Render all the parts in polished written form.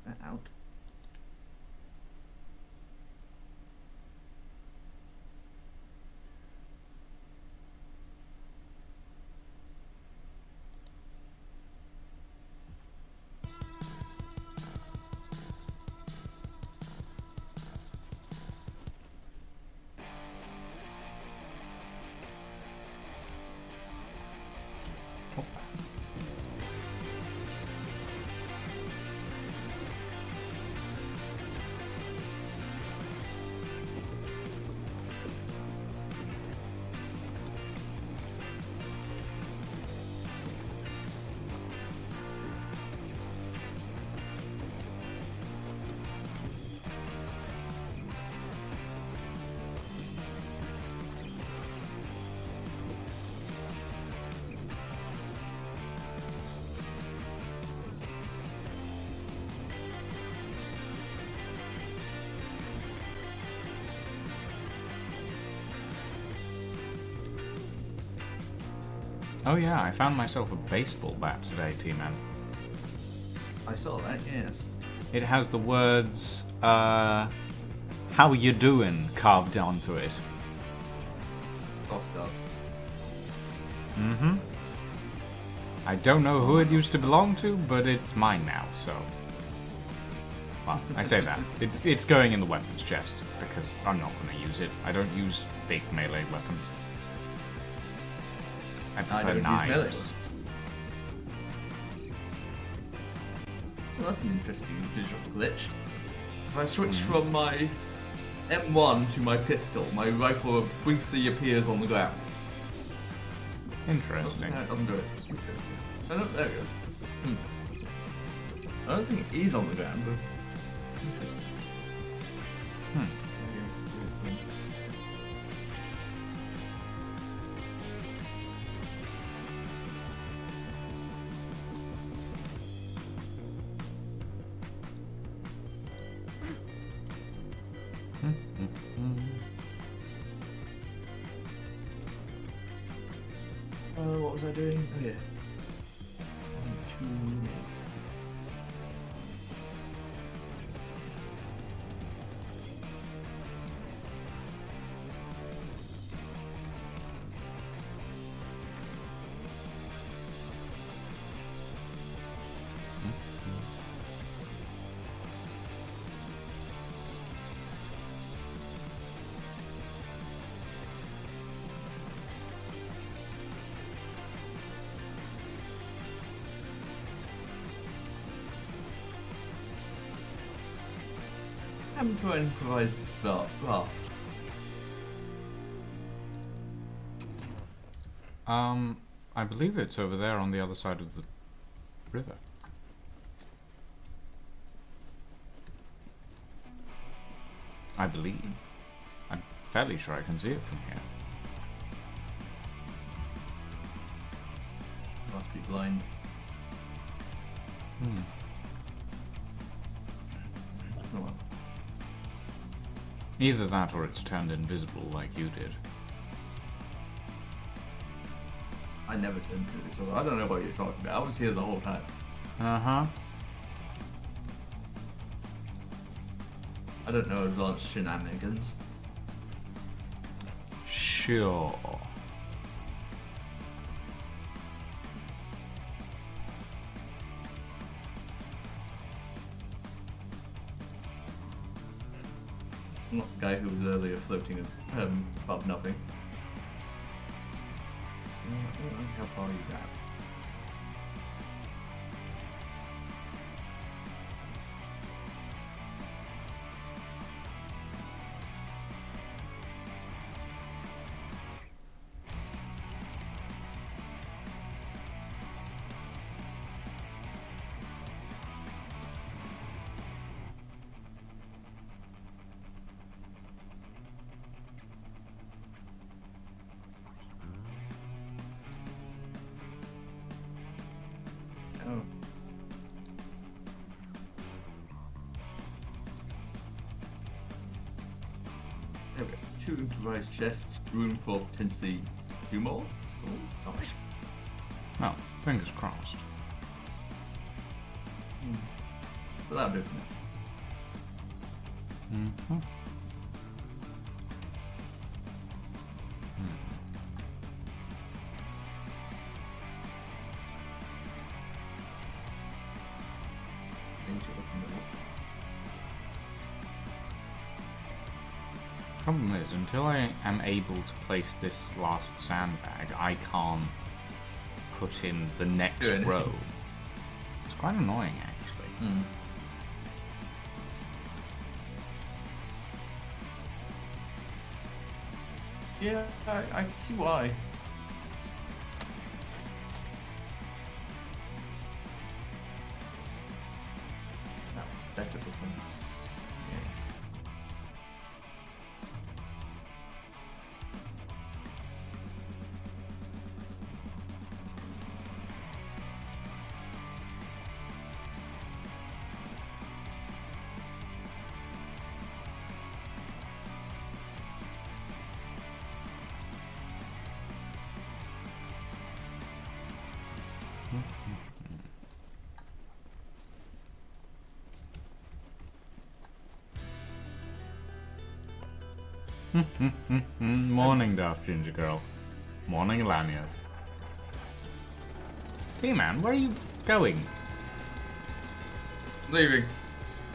out. Oh yeah, I found myself a baseball bat today, T-Man. I saw that, yes. It has the words, how you doing carved onto it. Of course it does. Mm-hmm. I don't know who it used to belong to, but it's mine now, so... Well, I say that. It's going in the weapons chest, because I'm not going to use it. I don't use big melee weapons. I prefer knives. Well, that's an interesting visual glitch. If I switch from my M1 to my pistol, my rifle briefly appears on the ground. Interesting. No, it doesn't do it. Interesting. Oh no, there it goes. I don't think it is on the ground, but... what was I doing? Oh yeah. I'm trying to improvise raft. I believe it's over there on the other side of the river. I believe. I'm fairly sure I can see it from here. Must be blind. Oh well. Either that or it's turned invisible like you did. I never turned to it, so I don't know what you're talking about. I was here the whole time. Uh-huh. I don't know advanced shenanigans. Sure. I'm not the guy who was earlier floating above nothing. How far are you down? Oh. There we go. 2 improvised chests, room for potentially 2 more. Oh, nice. Well, fingers crossed. But that'll do for now. Mm-hmm. Problem is, until I am able to place this last sandbag, I can't put in the next row. It's quite annoying, actually. Mm. Yeah, I see why. No, better performance. Yeah. Morning, Darth Ginger Girl. Morning, Elanias. Hey, man, where are you going? Leaving.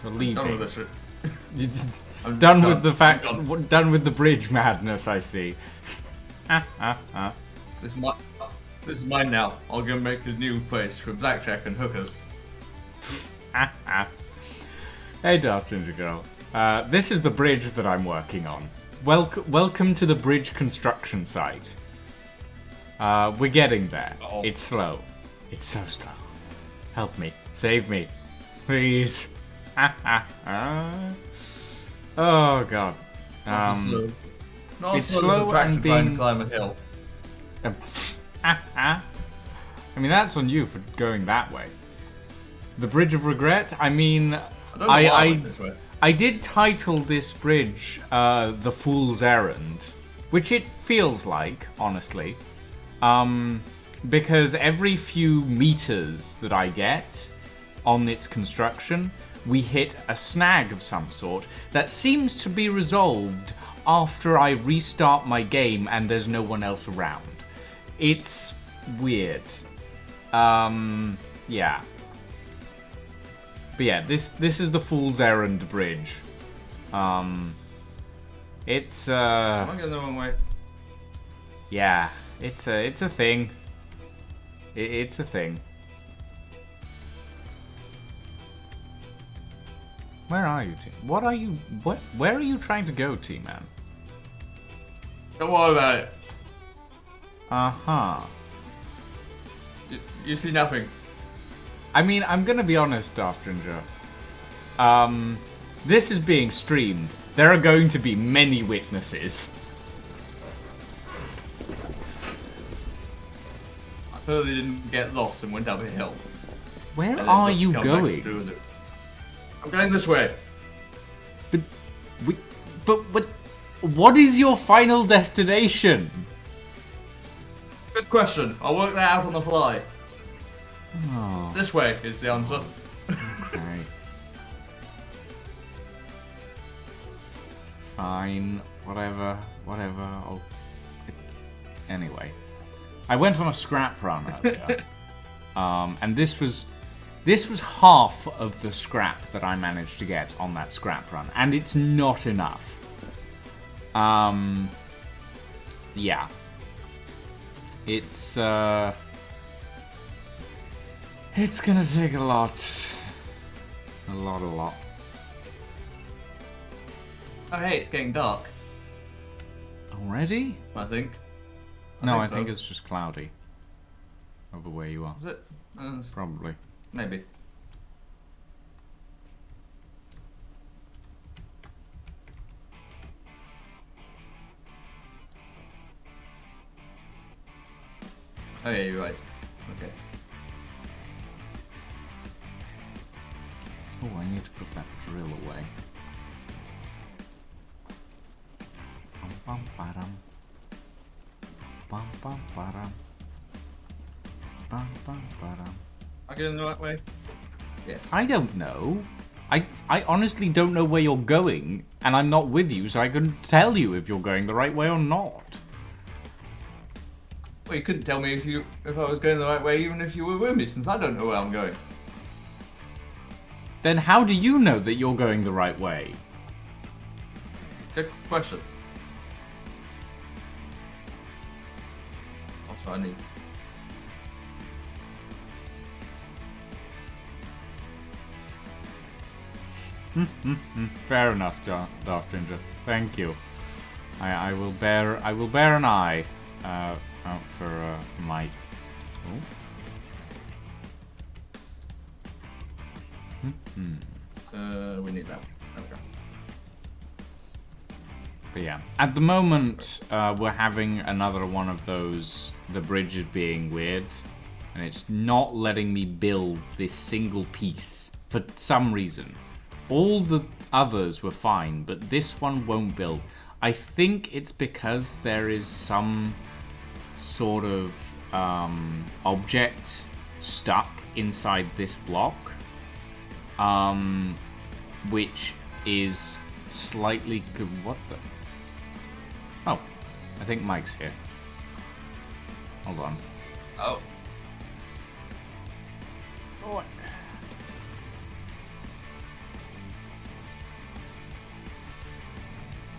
Or leaving? Done with this shit. I'm done with the fact. Done with the bridge madness. I see. This is mine now. I'll go make a new place for blackjack and hookers. Hey, Darth Ginger Girl. This is the bridge that I'm working on. Welcome to the bridge construction site. We're getting there. Uh-oh. It's slow. It's so slow. Help me. Save me. Please. Oh, God. Not it's slow slow and being... climb a hill. I mean, that's on you for going that way. The Bridge of Regret? I mean, I don't know why I went this way. I did title this bridge The Fool's Errand, which it feels like, honestly. Because every few meters that I get on its construction, we hit a snag of some sort that seems to be resolved after I restart my game and there's no one else around. It's weird. Yeah. But yeah, this is the Fool's Errand bridge. It's Am I going the wrong way? yeah, it's a thing. It's a thing. Where are you, T? What are you? Where are you trying to go, T-Man? Don't worry about it. Uh-huh. You see nothing. I mean, I'm gonna be honest, Darth Ginger. This is being streamed. There are going to be many witnesses. I clearly didn't get lost and went up a hill. Where And then are just you come back going? through the- I'm going this way. But what is your final destination? Good question. I'll work that out on the fly. Oh, This way is the answer. okay. Fine, whatever. Anyway, I went on a scrap run earlier, and this was half of the scrap that I managed to get on that scrap run, and it's not enough. Yeah, it's gonna take a lot. Oh hey, it's getting dark. Already? I think. No, I so. think it's just cloudy over where you are. Is it? Probably. Maybe. Oh yeah, you're right. Okay. Oh, I need to put that drill away. Bum bum ba-dum. Bum bum ba-dum. Bum bum ba-dum. Am I going the right way? Yes. I don't know. I honestly don't know where you're going, and I'm not with you, so I couldn't tell you if you're going the right way or not. Well, you couldn't tell me if I was going the right way, even if you were with me, since I don't know where I'm going. Then how do you know that you're going the right way? Good question. That's what I need. Fair enough, Darth Ginger. Thank you. I will bear an eye out for Mike. We need that. There we go. But yeah, at the moment we're having another one of those. The bridge is being weird, and it's not letting me build this single piece for some reason. All the others were fine, but this one won't build. I think it's because there is some sort of object stuck inside this block, which is slightly good. What the? Oh, I think Mike's here. Hold on. Oh. Oh.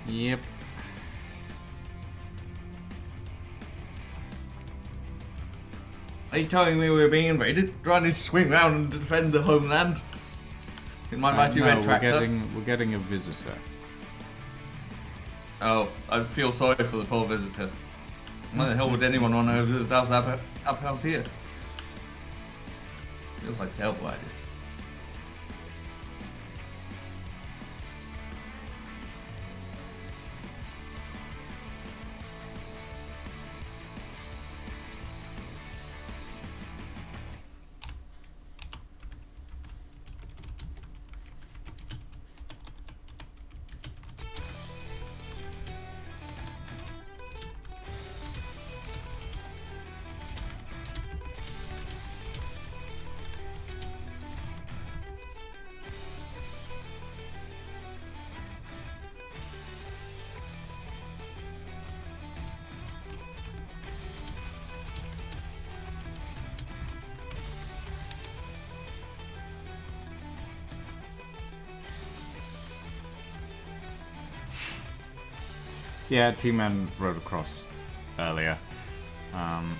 Yep. Are you telling me we're being invaded? Do I need to swing round and defend the homeland? In my mighty red tractor? We're getting a visitor. Oh, I feel sorry for the poor visitor. Why the hell would anyone want to visit us up out here? Feels like a terrible idea. Yeah, T-Man rode across earlier. I'll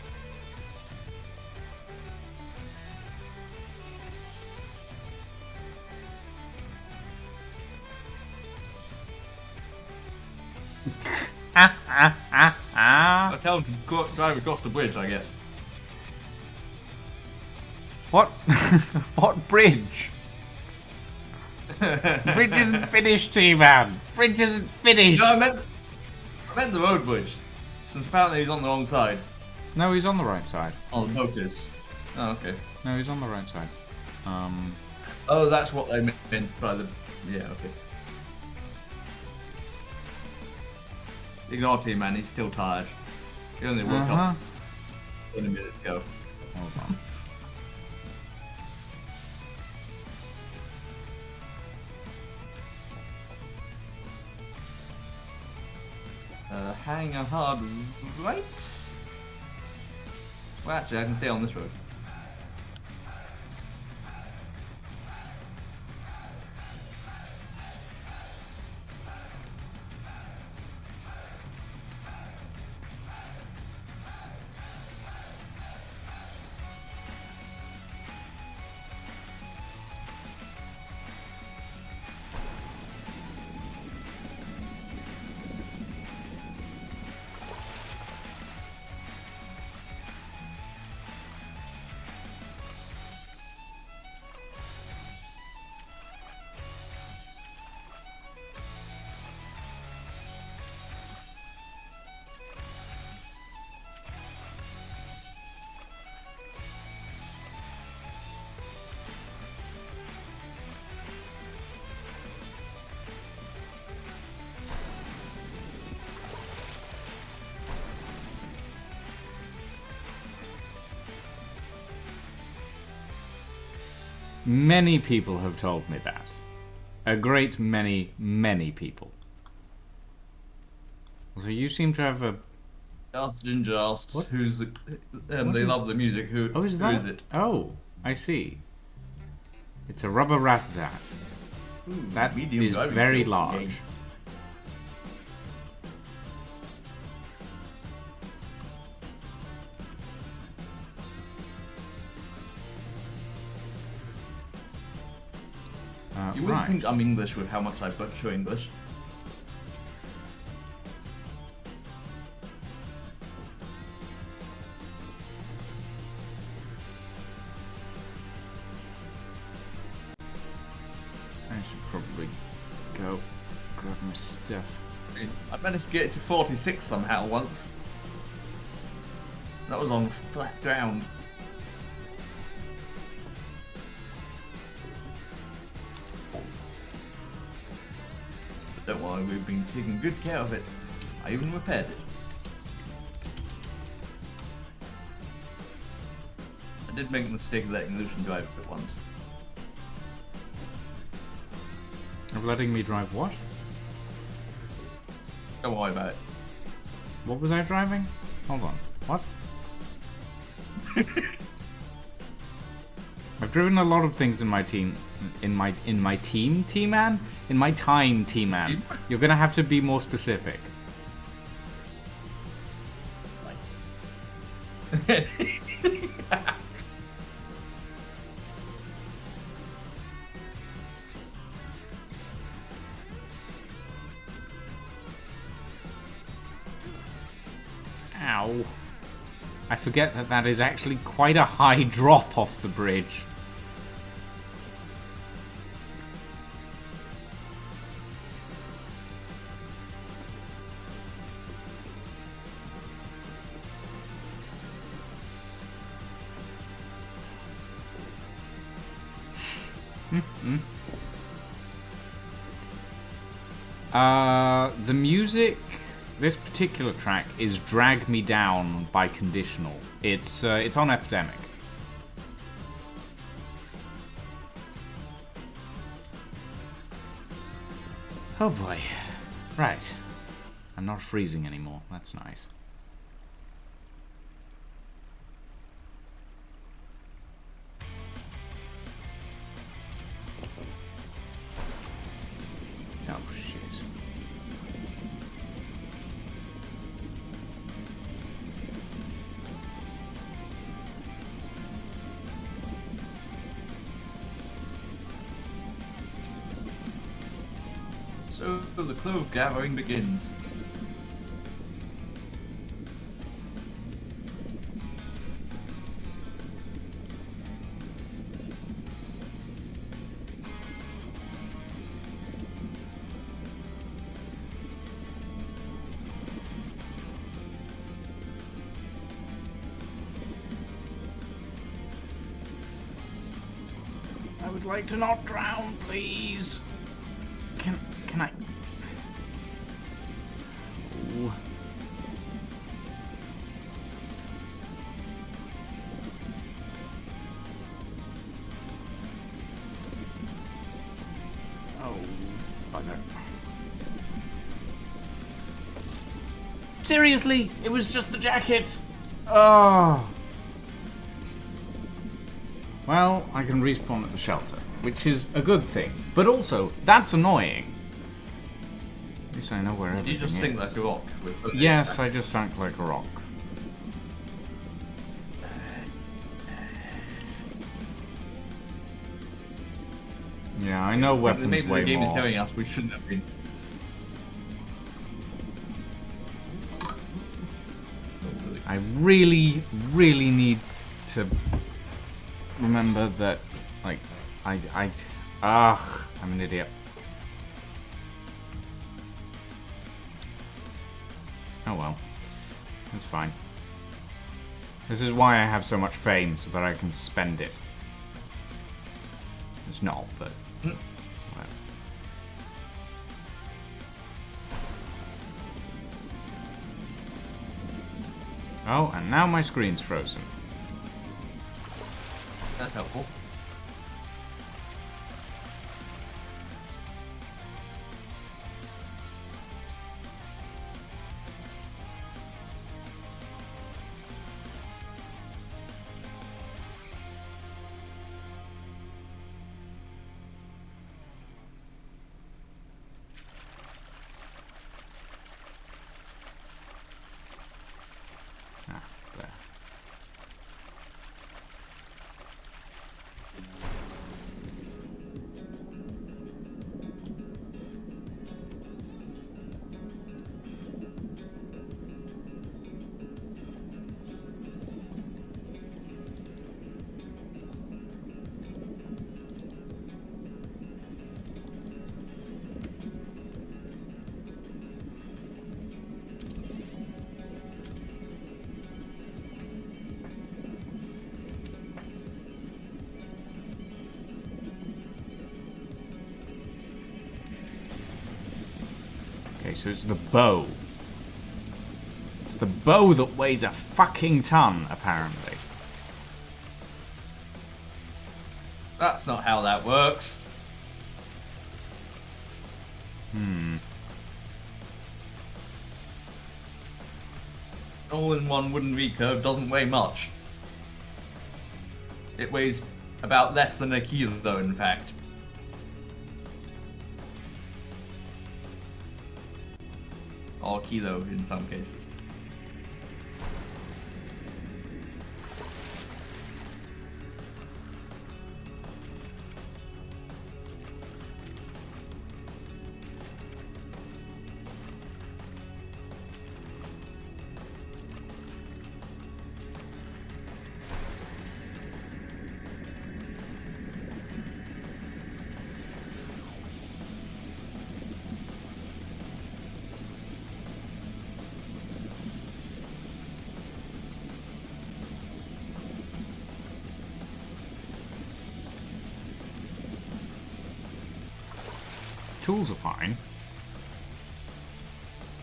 tell him to drive across the bridge, I guess. What? What bridge? Bridge isn't finished, T-Man. Bridge isn't finished. No, I meant the road bridge. Since apparently he's on the wrong side. No, he's on the right side. Oh, the boat is. Oh, okay. No, he's on the right side. Oh, that's what they meant by the... Yeah, okay. Ignore T-Man, he's still tired. He only woke up 20 minutes ago. Hold on. Hang a hard right? Well, actually, I can stay on this road. Many people have told me that. a great many, many people. So you seem to have a... Darth Ginger asks What? who's the... What they is- love the music. Who Oh, is that? Who is it? Oh, I see. It's a rubber rat-a-tat. That medium is driving very skill. large. Yay. You wouldn't Right. think I'm English with how much I've got to English. I should probably go grab my stuff. I managed to get it to 46 somehow once. That was on flat ground. But don't worry, we've been taking good care of it. I even repaired it. I did make the mistake of letting Lucian drive it once. Of letting me drive what? Don't worry about it. What was I driving? Hold on. What? I've driven a lot of things in my team. In my team, T-Man? In my time, T-Man. You're gonna have to be more specific. Ow. I forget that that is actually quite a high drop off the bridge. The music, this particular track is "Drag Me Down" by Conditional. It's on Epidemic. Oh boy. Right. I'm not freezing anymore. That's nice. Oh shit. So the clove gathering begins. I would like to not drown, please. Can I? Ooh. Oh, bugger. Seriously, it was just the jacket. Oh. Well, I can respawn at the shelter, which is a good thing. But also, that's annoying. At least I know where everything is. You just sink like a rock. Yes, I just sank like a rock. Yeah, I know weapons Maybe way the game more. is telling us we shouldn't have been. I really, really need to remember that, like, I'm an idiot. Oh well. That's fine. This is why I have so much fame, so that I can spend it. It's not, but... whatever. Oh, and now my screen's frozen. That's helpful. Okay, so it's the bow. It's the bow that weighs a fucking ton, apparently. That's not how that works. All-in-one wooden recurve doesn't weigh much. It weighs about less than a kilo, in fact. Or kilo in some cases. Tools are fine.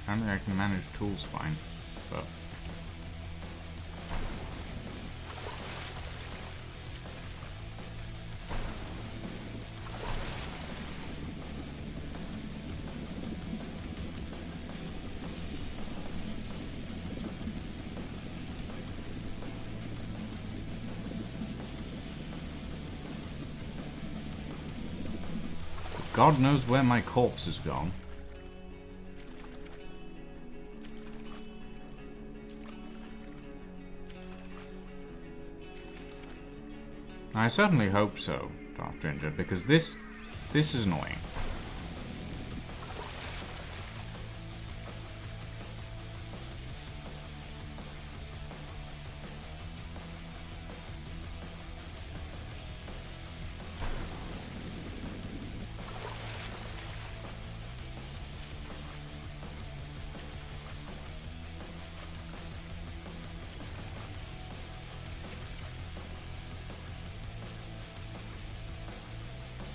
Apparently I can manage tools fine, but... God knows where my corpse has gone. I certainly hope so, Dark Ginger, because this is annoying.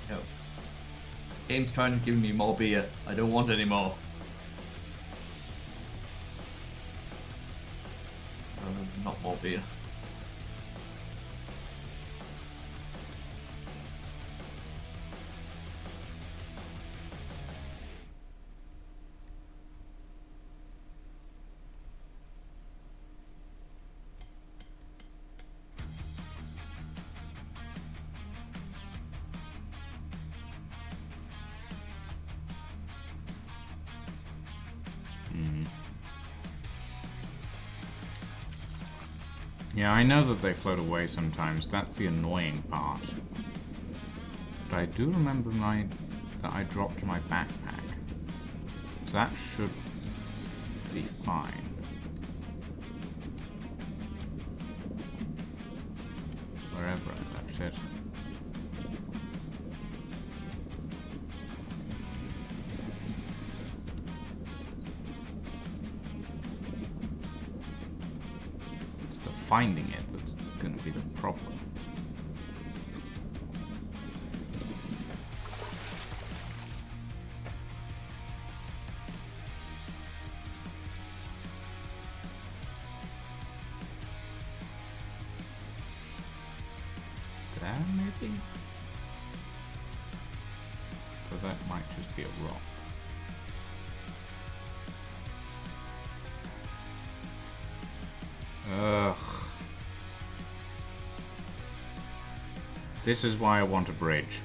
No. Game's trying to give me more beer. I don't want any more. Not more beer. Yeah, I know that they float away sometimes. That's the annoying part. But I do remember that I dropped my backpack. So that should be fine. Wherever I left it. Finding it that's going to be the problem. There, maybe? So that might just be a rock. Ugh. This is why I want a bridge.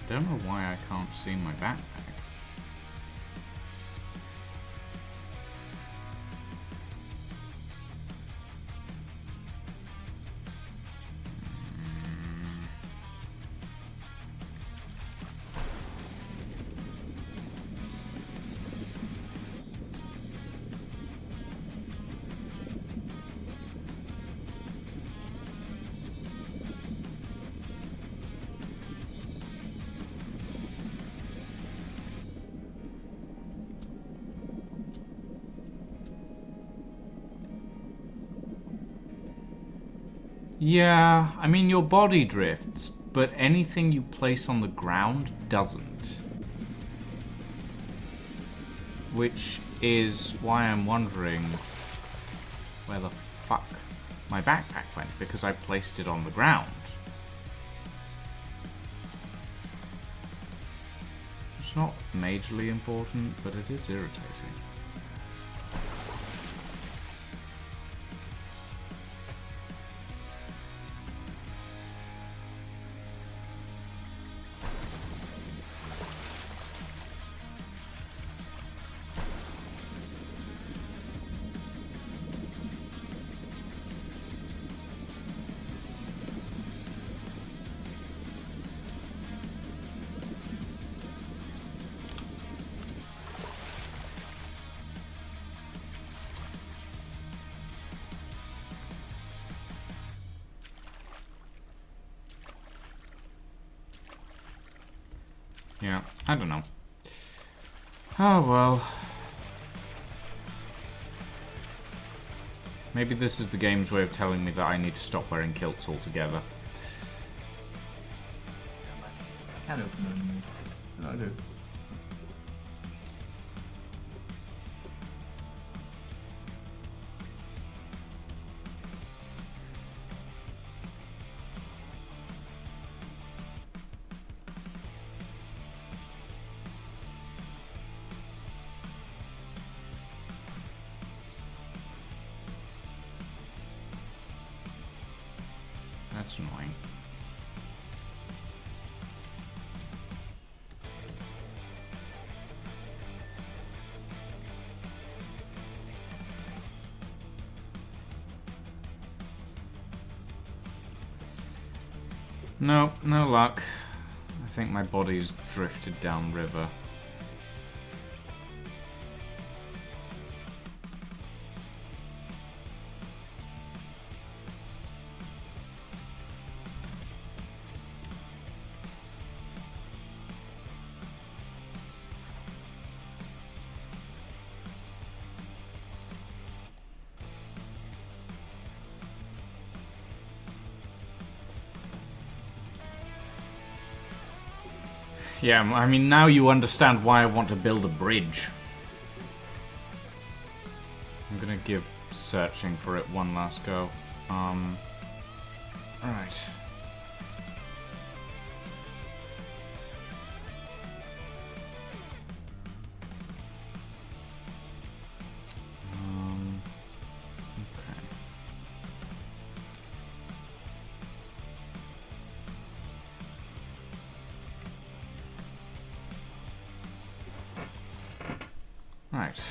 Don't know why I can't see my backpack. Yeah, I mean, your body drifts, but anything you place on the ground doesn't. Which is why I'm wondering where the fuck my backpack went, because I placed it on the ground. It's not majorly important, but it is irritating. Yeah, I don't know. Oh well. Maybe this is the game's way of telling me that I need to stop wearing kilts altogether. I can open them. No, I do. That's annoying. No, no luck. I think my body's drifted downriver. Yeah, I mean, now you understand why I want to build a bridge. I'm gonna give searching for it one last go. Alright. Okay. Right.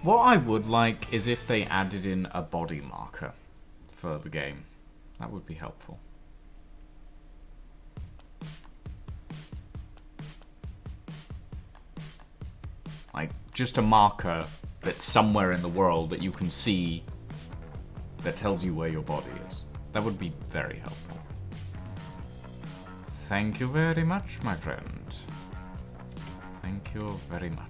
What I would like is if they added in a body marker for the game. That would be helpful. Like, just a marker that's somewhere in the world that you can see that tells you where your body is. That would be very helpful. Thank you very much, my friend. Thank you very much.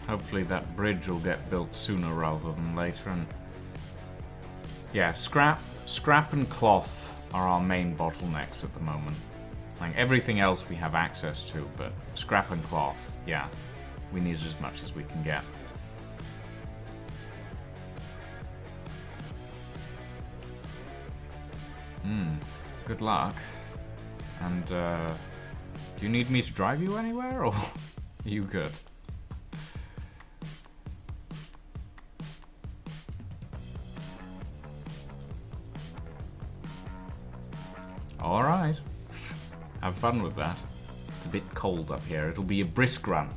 Hopefully that bridge will get built sooner rather than later. And yeah, scrap and cloth are our main bottlenecks at the moment. Like everything else we have access to, but scrap and cloth, yeah, we need as much as we can get. Good luck. And do you need me to drive you anywhere, or are you good? Alright. Have fun with that. It's a bit cold up here. It'll be a brisk run.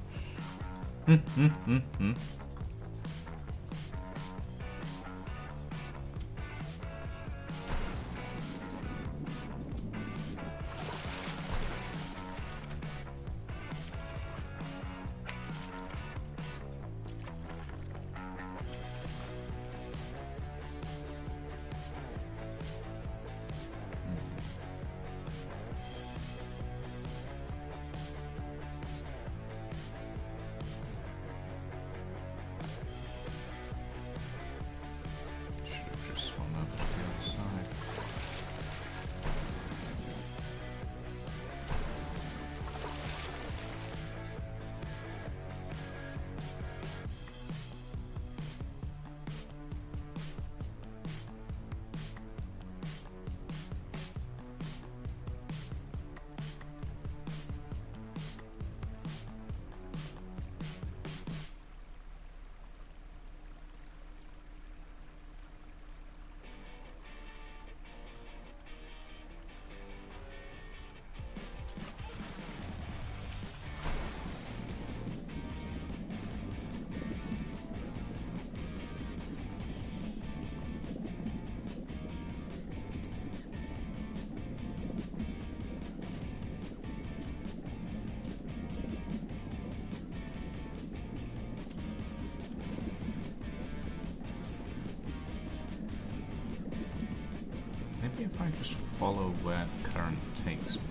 Maybe if I just follow where the current takes me.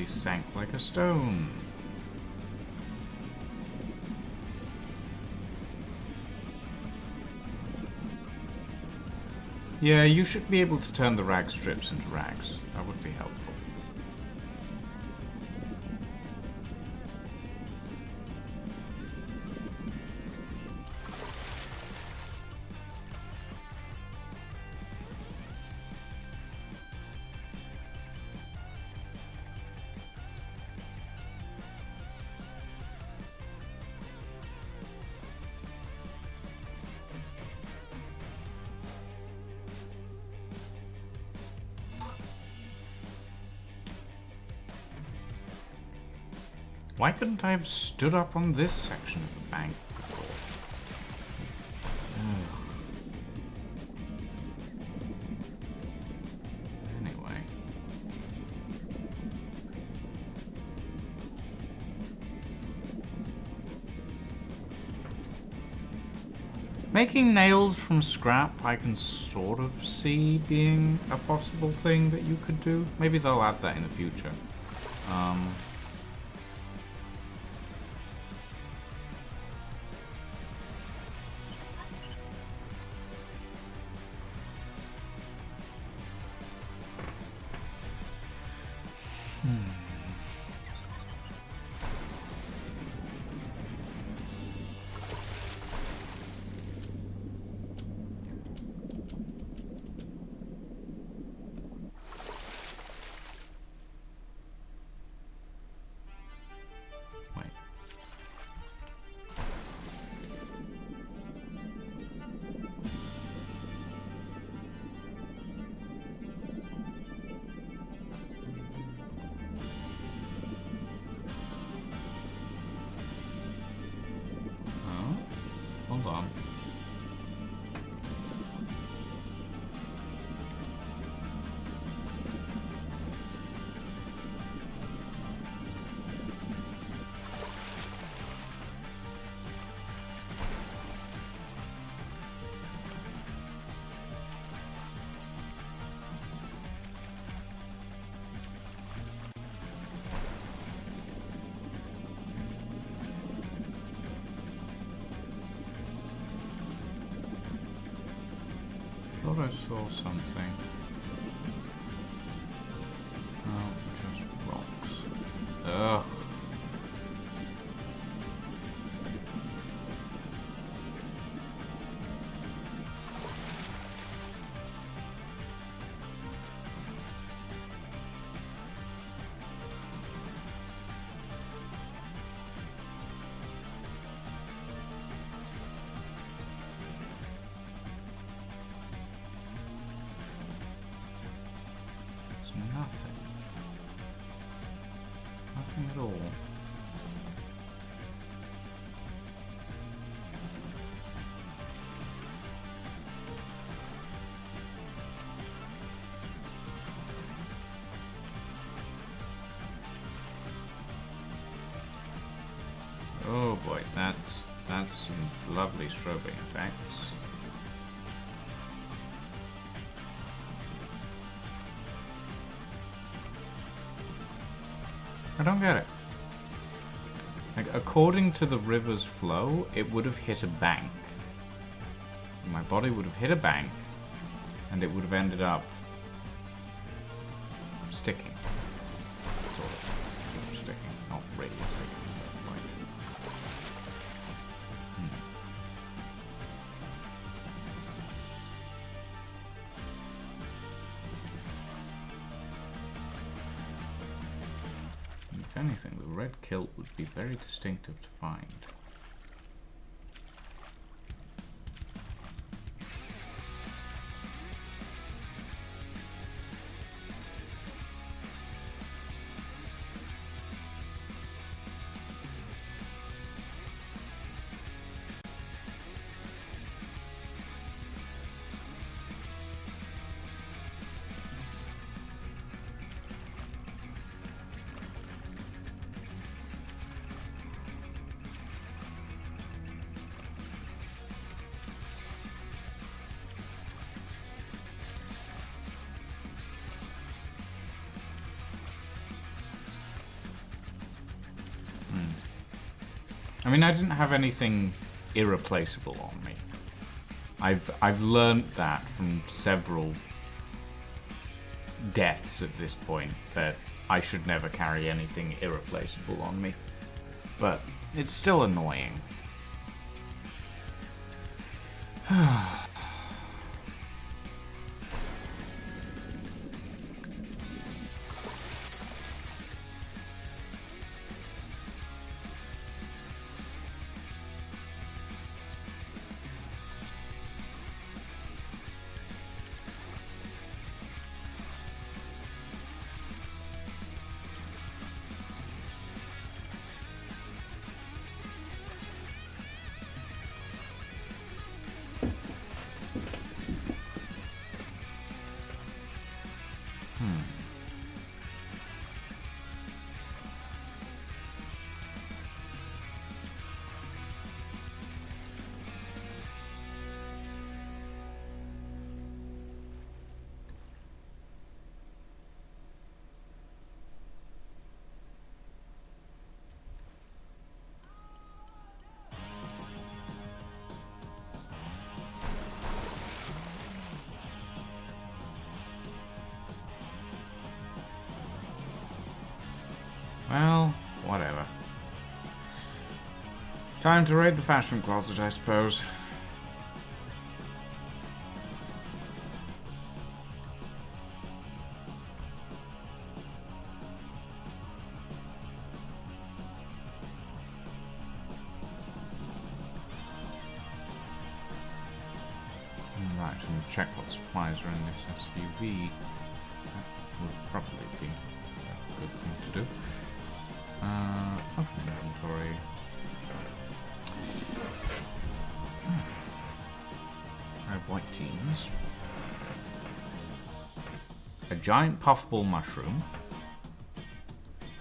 Sank like a stone. Yeah, you should be able to turn the rag strips into rags. That would be helpful. Why couldn't I have stood up on this section of the bank before? Anyway. Making nails from scrap, I can sort of see being a possible thing that you could do. Maybe they'll add that in the future. hold on. I thought I saw something. Oh, just rocks. Ugh. Nothing. Nothing at all. Oh boy, that's some lovely strawberry effects. I don't get it. Like, according to the river's flow, it would have hit a bank. My body would have hit a bank, and it would have ended up sticking. Sort of sticking. Not really sticking, but like... If anything, the red kilt would be very distinctive to find. I mean, I didn't have anything irreplaceable on me. I've learned that from several deaths at this point, that I should never carry anything irreplaceable on me. But it's still annoying. Well, whatever. Time to raid the fashion closet, I suppose. Right, and check what supplies are in this SUV. That would probably be a good thing to do. Open inventory. white jeans. A giant puffball mushroom.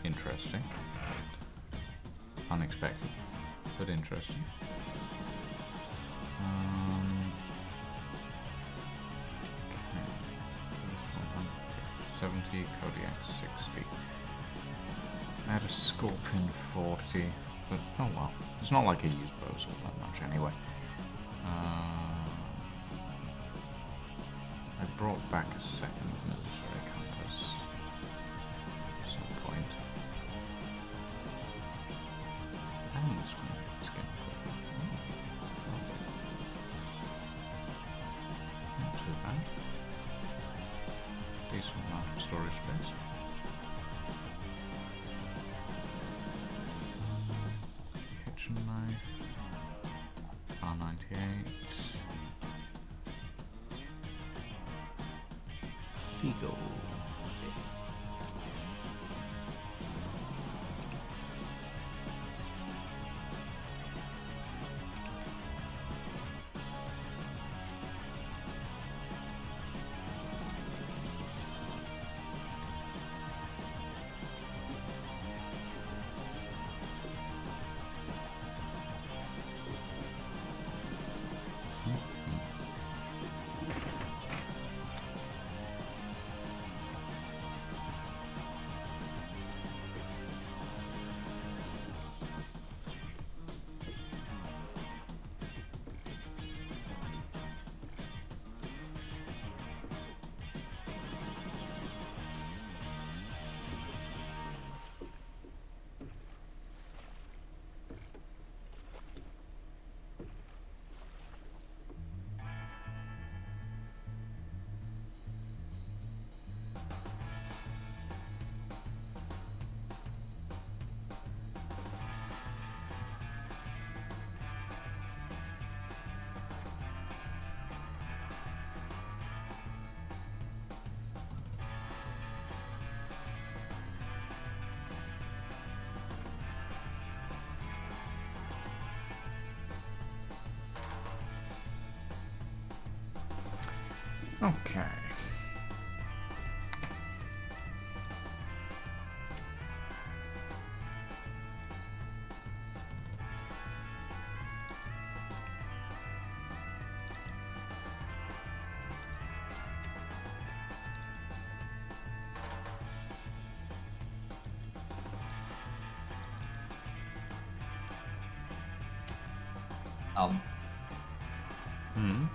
Interesting. Unexpected, but interesting. 70, Kodiak 60. Add a Scorpion 40, but oh well. It's not like I use bows all that much anyway. I brought back a second military compass at some point. And this one is getting good. Not too bad. Decent amount of storage space. Kitchen knife. R98. Deagle. Okay.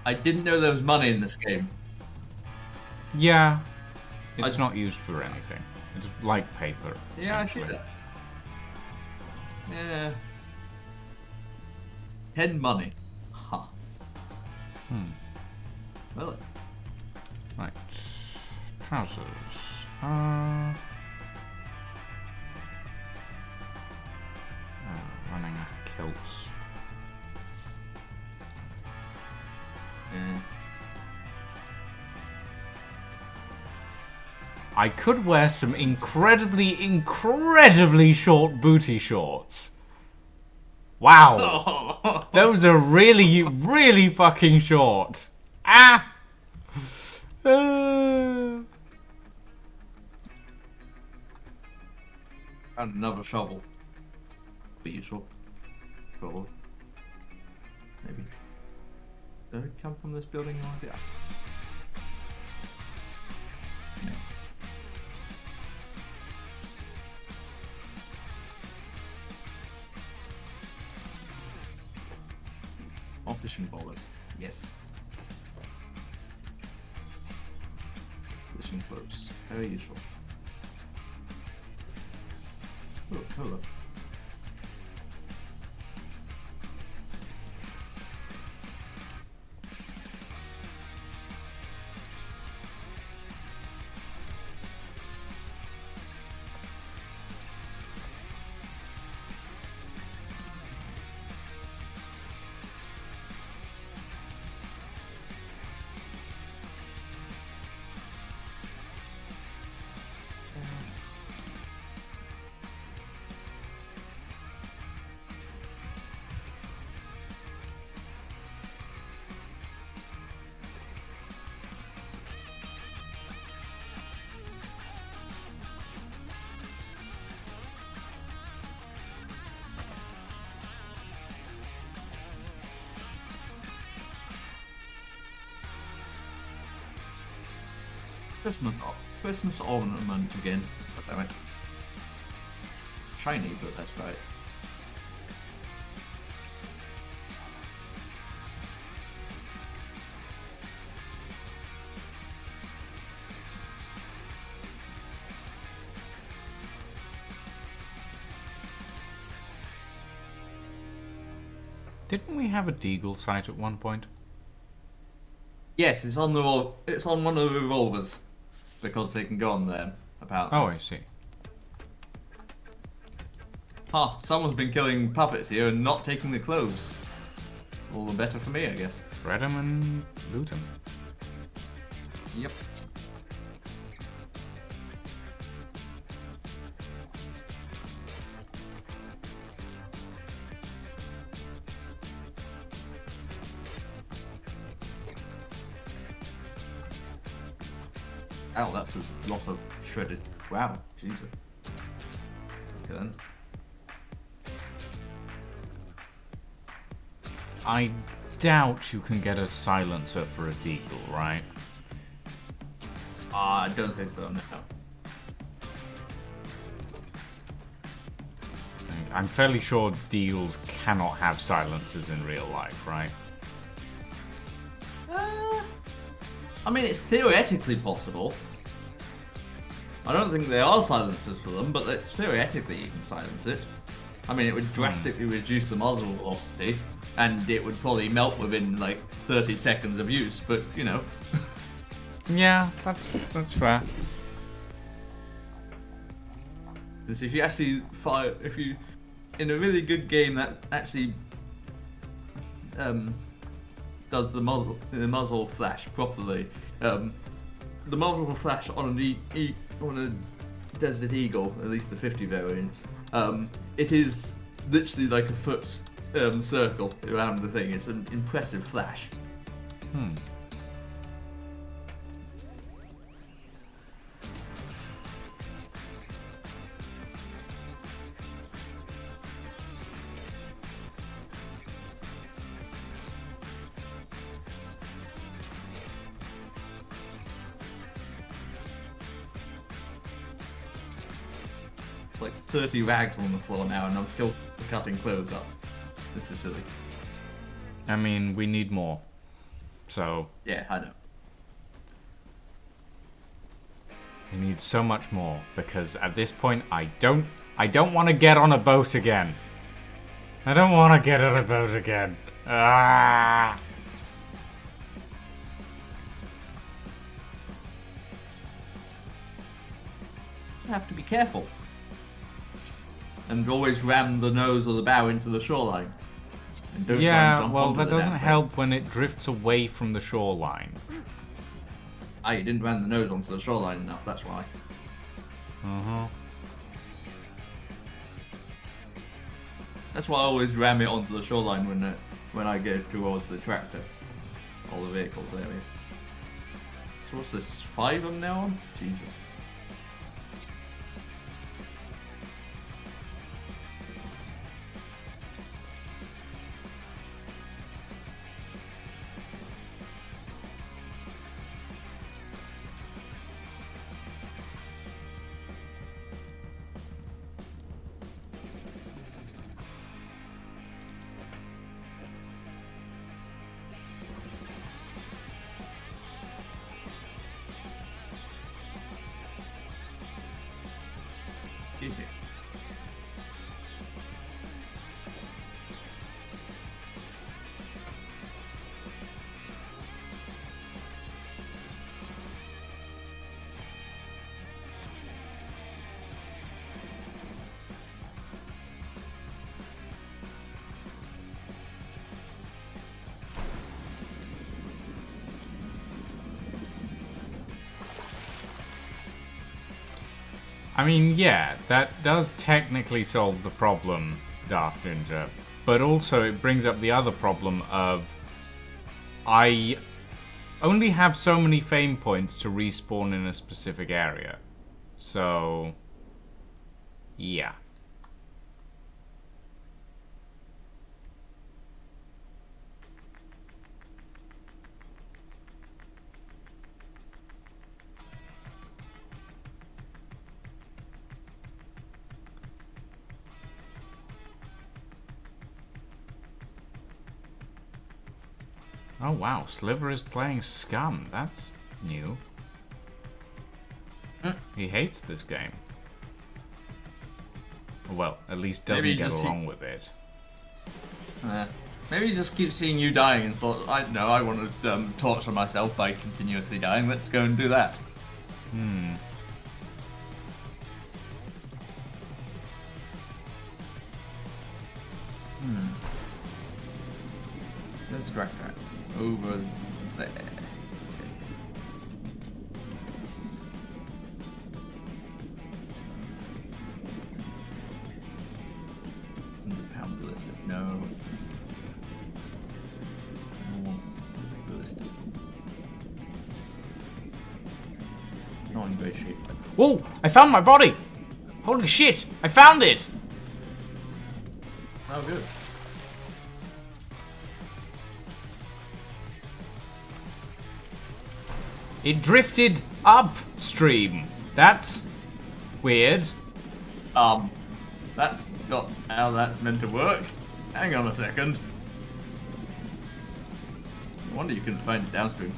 I didn't know there was money in this game. Yeah. It's not used for anything. It's like paper. Yeah, I see that. Yeah. 10 money. Huh. Really? Right. Trousers. Running out of kilts. Yeah. I could wear some incredibly short booty shorts. Wow. Those are really fucking short. Ah! Found another shovel. Be useful. Probably. Maybe. Did it come from this building? No idea. No. More fishing bowlers. Yes. Fishing clothes. Very useful. Oh, cola. Christmas ornament again. God damn it. Shiny, but that's right. Didn't we have a Deagle site at one point? Yes, it's on one of the revolvers because they can go on there. Apparently. Oh, I see. Huh, someone's been killing puppets here and not taking the clothes. All the better for me, I guess. Shred 'em and loot 'em. Yep. Oh, that's a lot of shredded. Wow, Jesus. Okay then. I doubt you can get a silencer for a Deagle, right? I don't think so, no. I'm fairly sure Deagles cannot have silencers in real life, right? I mean, it's theoretically possible. I don't think there are silencers for them, but it's theoretically you can silence it. I mean, it would drastically reduce the muzzle velocity, and it would probably melt within like 30 seconds of use, but you know. Yeah, that's fair. Because if you actually fire, in a really good game that actually does the muzzle flash properly, the muzzle will flash on a Desert Eagle, at least the 50 variants. It is literally like a foot circle around the thing. It's an impressive flash. Like 30 rags on the floor now, and I'm still cutting clothes up. This is silly. I mean, we need more. So Yeah, I know. we need so much more because at this point I don't want to get on a boat again. I don't want to get on a boat again. Ah! You have to be careful. And always ram the nose or the bow into the shoreline. And don't try and Yeah, jump well, onto that the doesn't damn thing. help when it drifts away from the shoreline. Ah, you didn't ram the nose onto the shoreline enough, that's why. That's why I always ram it onto the shoreline when I go towards the tractor. All the vehicles there. So what's this, 5 I'm now on? Jesus. Excuse me. I mean, yeah, that does technically solve the problem, Dark Ninja, but also it brings up the other problem of I only have so many fame points to respawn in a specific area. So, yeah. Oh wow, Sliver is playing SCUM. That's new. He hates this game. Well, at least doesn't get along with it. Maybe he just keeps seeing you dying and thought, I know, I want to torture myself by continuously dying. Let's go and do that. Let's drag that over there. £100 ballista. No. More ballistas. Not in great shape. Whoa! I found my body! Holy shit! I found it! Oh, good. It drifted upstream. That's weird. That's not how that's meant to work. Hang on a second. No wonder you couldn't find it downstream.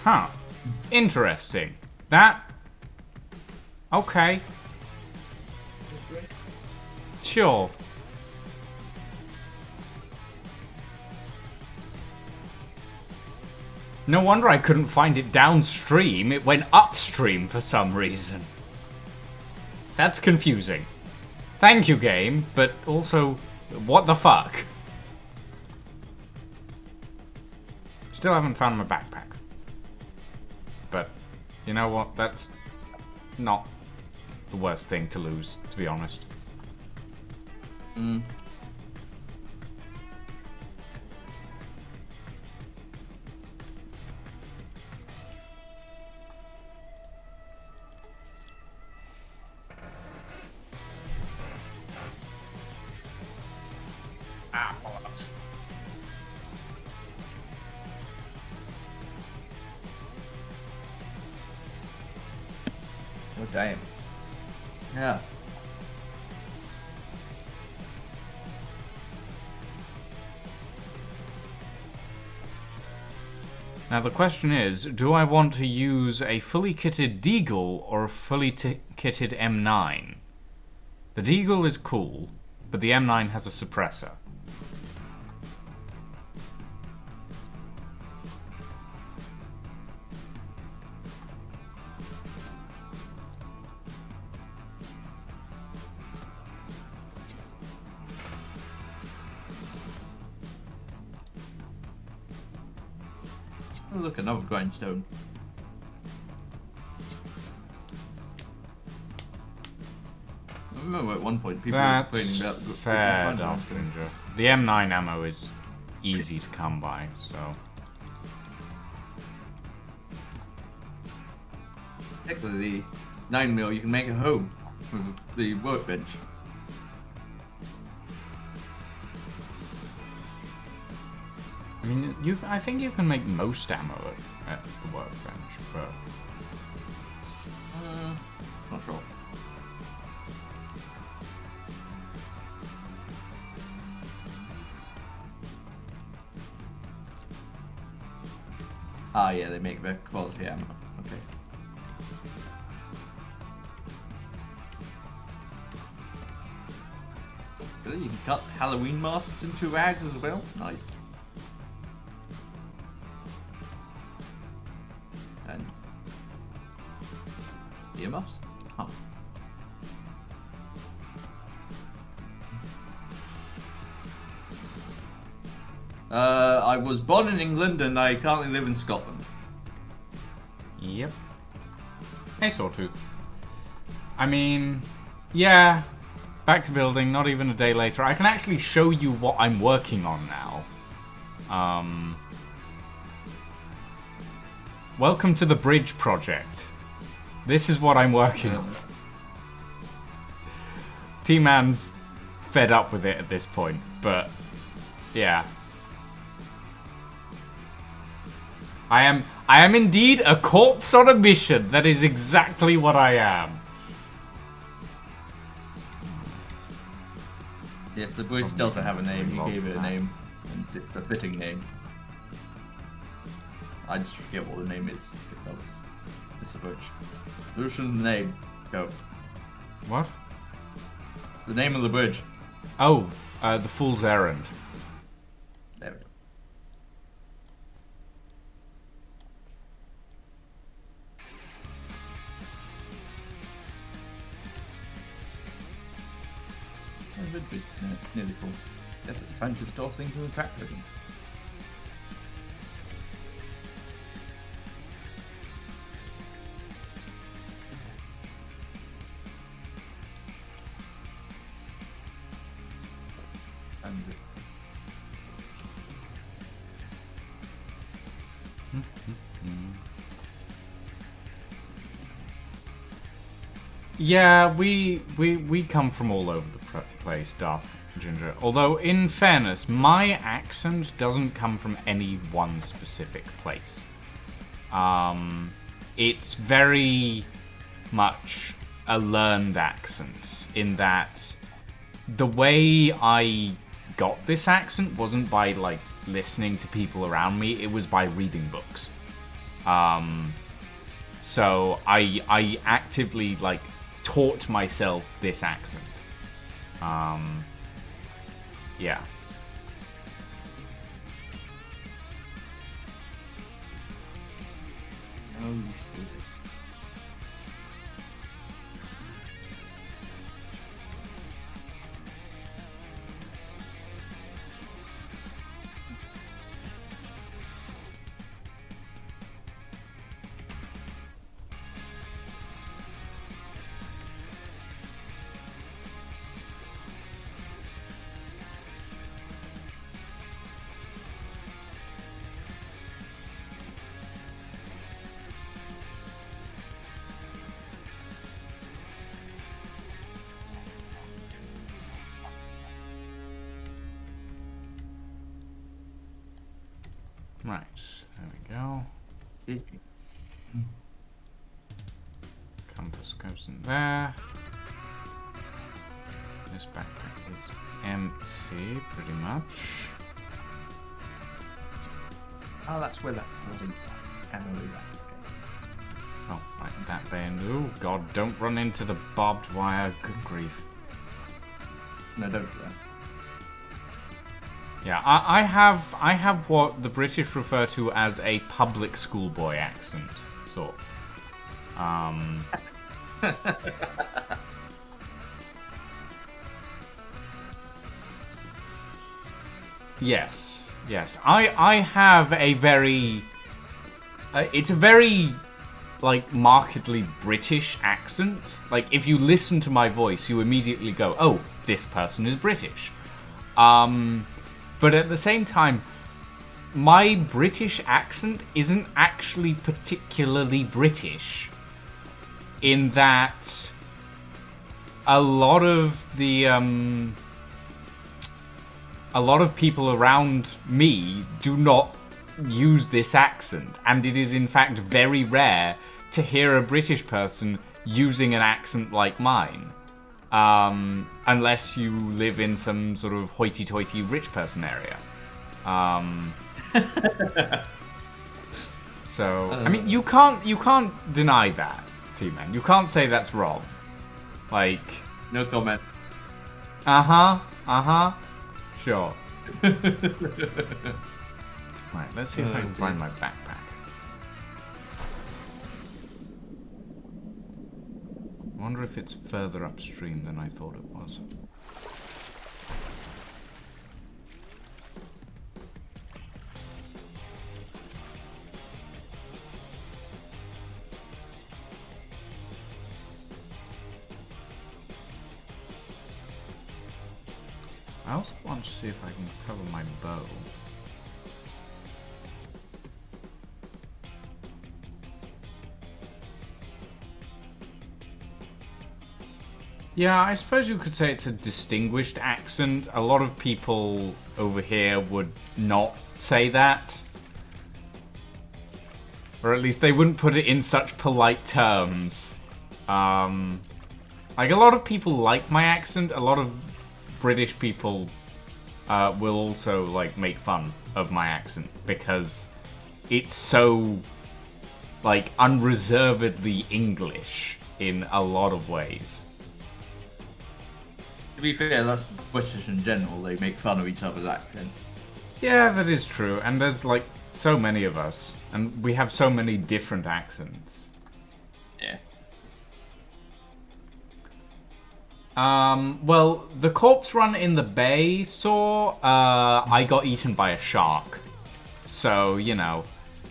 Huh. Interesting. That... Okay. Sure. No wonder I couldn't find it downstream. It went upstream for some reason. That's confusing. Thank you, game, but also, what the fuck? Still haven't found my backpack. But, you know what? That's not the worst thing to lose, to be honest. Ah, bollocks. Oh, damn. Yeah. Now the question is, do I want to use a fully kitted Deagle or a fully kitted M9? The Deagle is cool, but the M9 has a suppressor. Oh, look, another grindstone. I remember at one point people were complaining about fair, Darkbringer. The M9 ammo is easy to come by, so... Technically, the 9mm you can make a home with the workbench. I mean, I think you can make most ammo at the workbench, but... Not sure. Ah, yeah, they make the quality ammo. Okay. Really? You can cut Halloween masks into rags as well? Nice. And earmuffs? Huh. I was born in England and I currently live in Scotland. Yep. Hey, Sawtooth. I mean, yeah, back to building, not even a day later. I can actually show you what I'm working on now. Welcome to the bridge project. This is what I'm working on. T-Man's fed up with it at this point, but yeah. I am indeed a corpse on a mission. That is exactly what I am. Yes, the bridge doesn't have a name. He gave it a name, and it's a fitting name. I just forget what the name is because it's a bridge. Solution, the name. Go. What? The name of the bridge. Oh, the Fool's Errand. There we go. Nearly full. Guess it's time to store things in the crack room. Yeah, we come from all over the place, Darth Ginger. Although, in fairness, my accent doesn't come from any one specific place. It's very much a learned accent, in that the way I got this accent wasn't by, like, listening to people around me, it was by reading books. So I actively, like, taught myself this accent. Yeah. Right, there we go. Compass goes in there. This backpack is empty, pretty much. Oh, that's where that bloody ammo is at. Oh, right, that band. Oh, God, don't run into the barbed wire. Good grief. No, don't do that. Yeah, I have what the British refer to as a public schoolboy accent, sort. Yes. I have a very... it's a very, like, markedly British accent. Like, if you listen to my voice, you immediately go, oh, this person is British. But at the same time, my British accent isn't actually particularly British, in that a lot of the a lot of people around me do not use this accent, and it is in fact very rare to hear a British person using an accent like mine. Unless you live in some sort of hoity-toity rich person area. So, I mean, you can't deny that, T-Man. You can't say that's wrong. Like... No comment. Sure. Right, let's see if I can find my backpack. I wonder if it's further upstream than I thought it was. I also want to see if I can cover my bow. Yeah, I suppose you could say it's a distinguished accent. A lot of people over here would not say that. Or at least they wouldn't put it in such polite terms. Like, a lot of people like my accent. A lot of British people will also, like, make fun of my accent. Because it's so, like, unreservedly English in a lot of ways. To be fair, that's British in general. They make fun of each other's accents. Yeah, that is true. And there's, like, so many of us. And we have so many different accents. Yeah. Well, the corpse run in the bay saw, I got eaten by a shark. So, you know,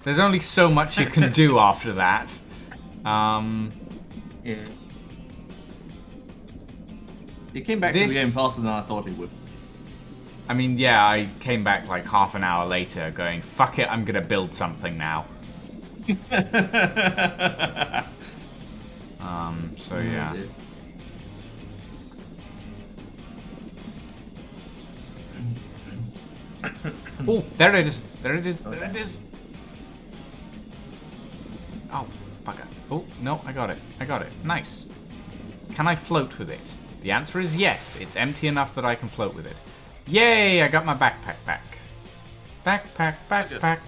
there's only so much you can do after that. Yeah. It came back to the game faster than I thought it would. I mean, yeah, I came back like half an hour later going, fuck it, I'm gonna build something now. So yeah. Oh, there it is. There it is. There it is. Oh, bugger. Oh, no, I got it. I got it. Nice. Can I float with it? The answer is yes. It's empty enough that I can float with it. Yay, I got my backpack back. Backpack, backpack.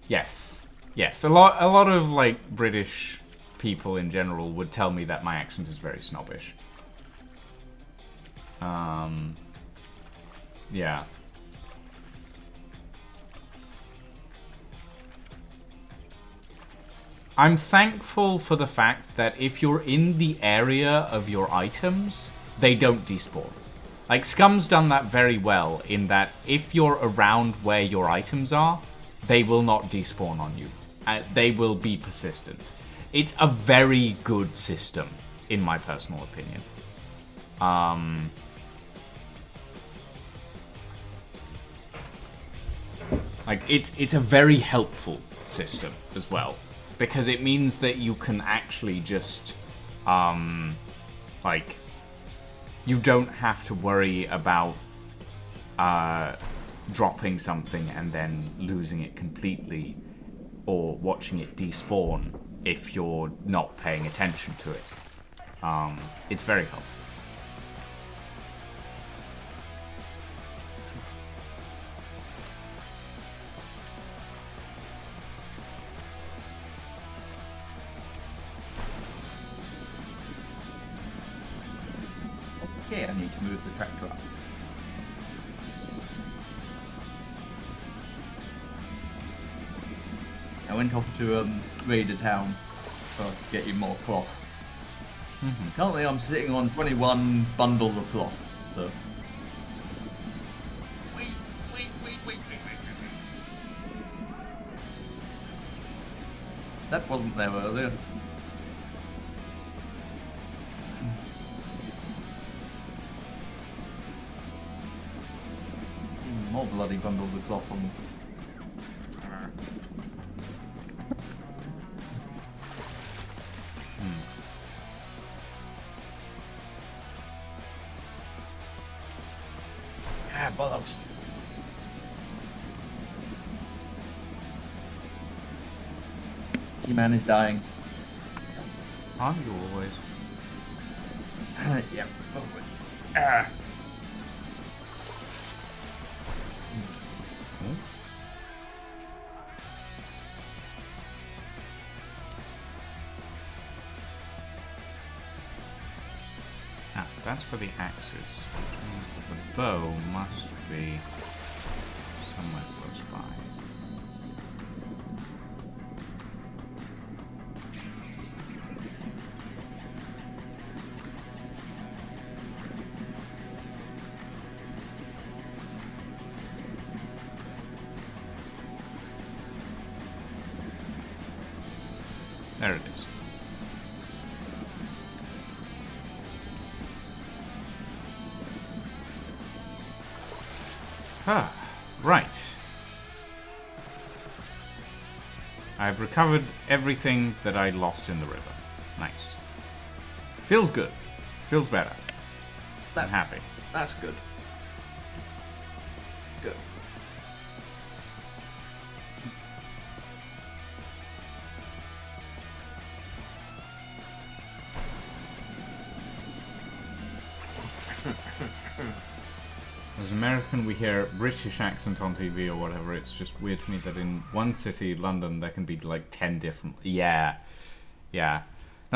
Yes. Yes, a lot of, like, British people in general would tell me that my accent is very snobbish. Yeah. I'm thankful for the fact that if you're in the area of your items, they don't despawn. Like, SCUM's done that very well in that if you're around where your items are, they will not despawn on you. They will be persistent. It's a very good system, in my personal opinion. Like, it's a very helpful system as well. Because it means that you can actually just, like, you don't have to worry about dropping something and then losing it completely or watching it despawn if you're not paying attention to it. It's very helpful. Okay, I need to move the tractor up. I went off to raid a town to get you more cloth. Currently I'm sitting on 21 bundles of cloth, so... Wait. That wasn't there earlier. More bloody bundles of cloth on. Ah, bollocks. T-Man is dying. Aren't you always? Yep. Ah. That's where the axe is, which means that the bow must be somewhere close by. There it is. Ah, right. I've recovered everything that I lost in the river. Nice. Feels good. Feels better. I'm happy. That's good. Good. As American, we hear British accent on TV or whatever. It's just weird to me that in one city, London, there can be like 10 different. Yeah. Now,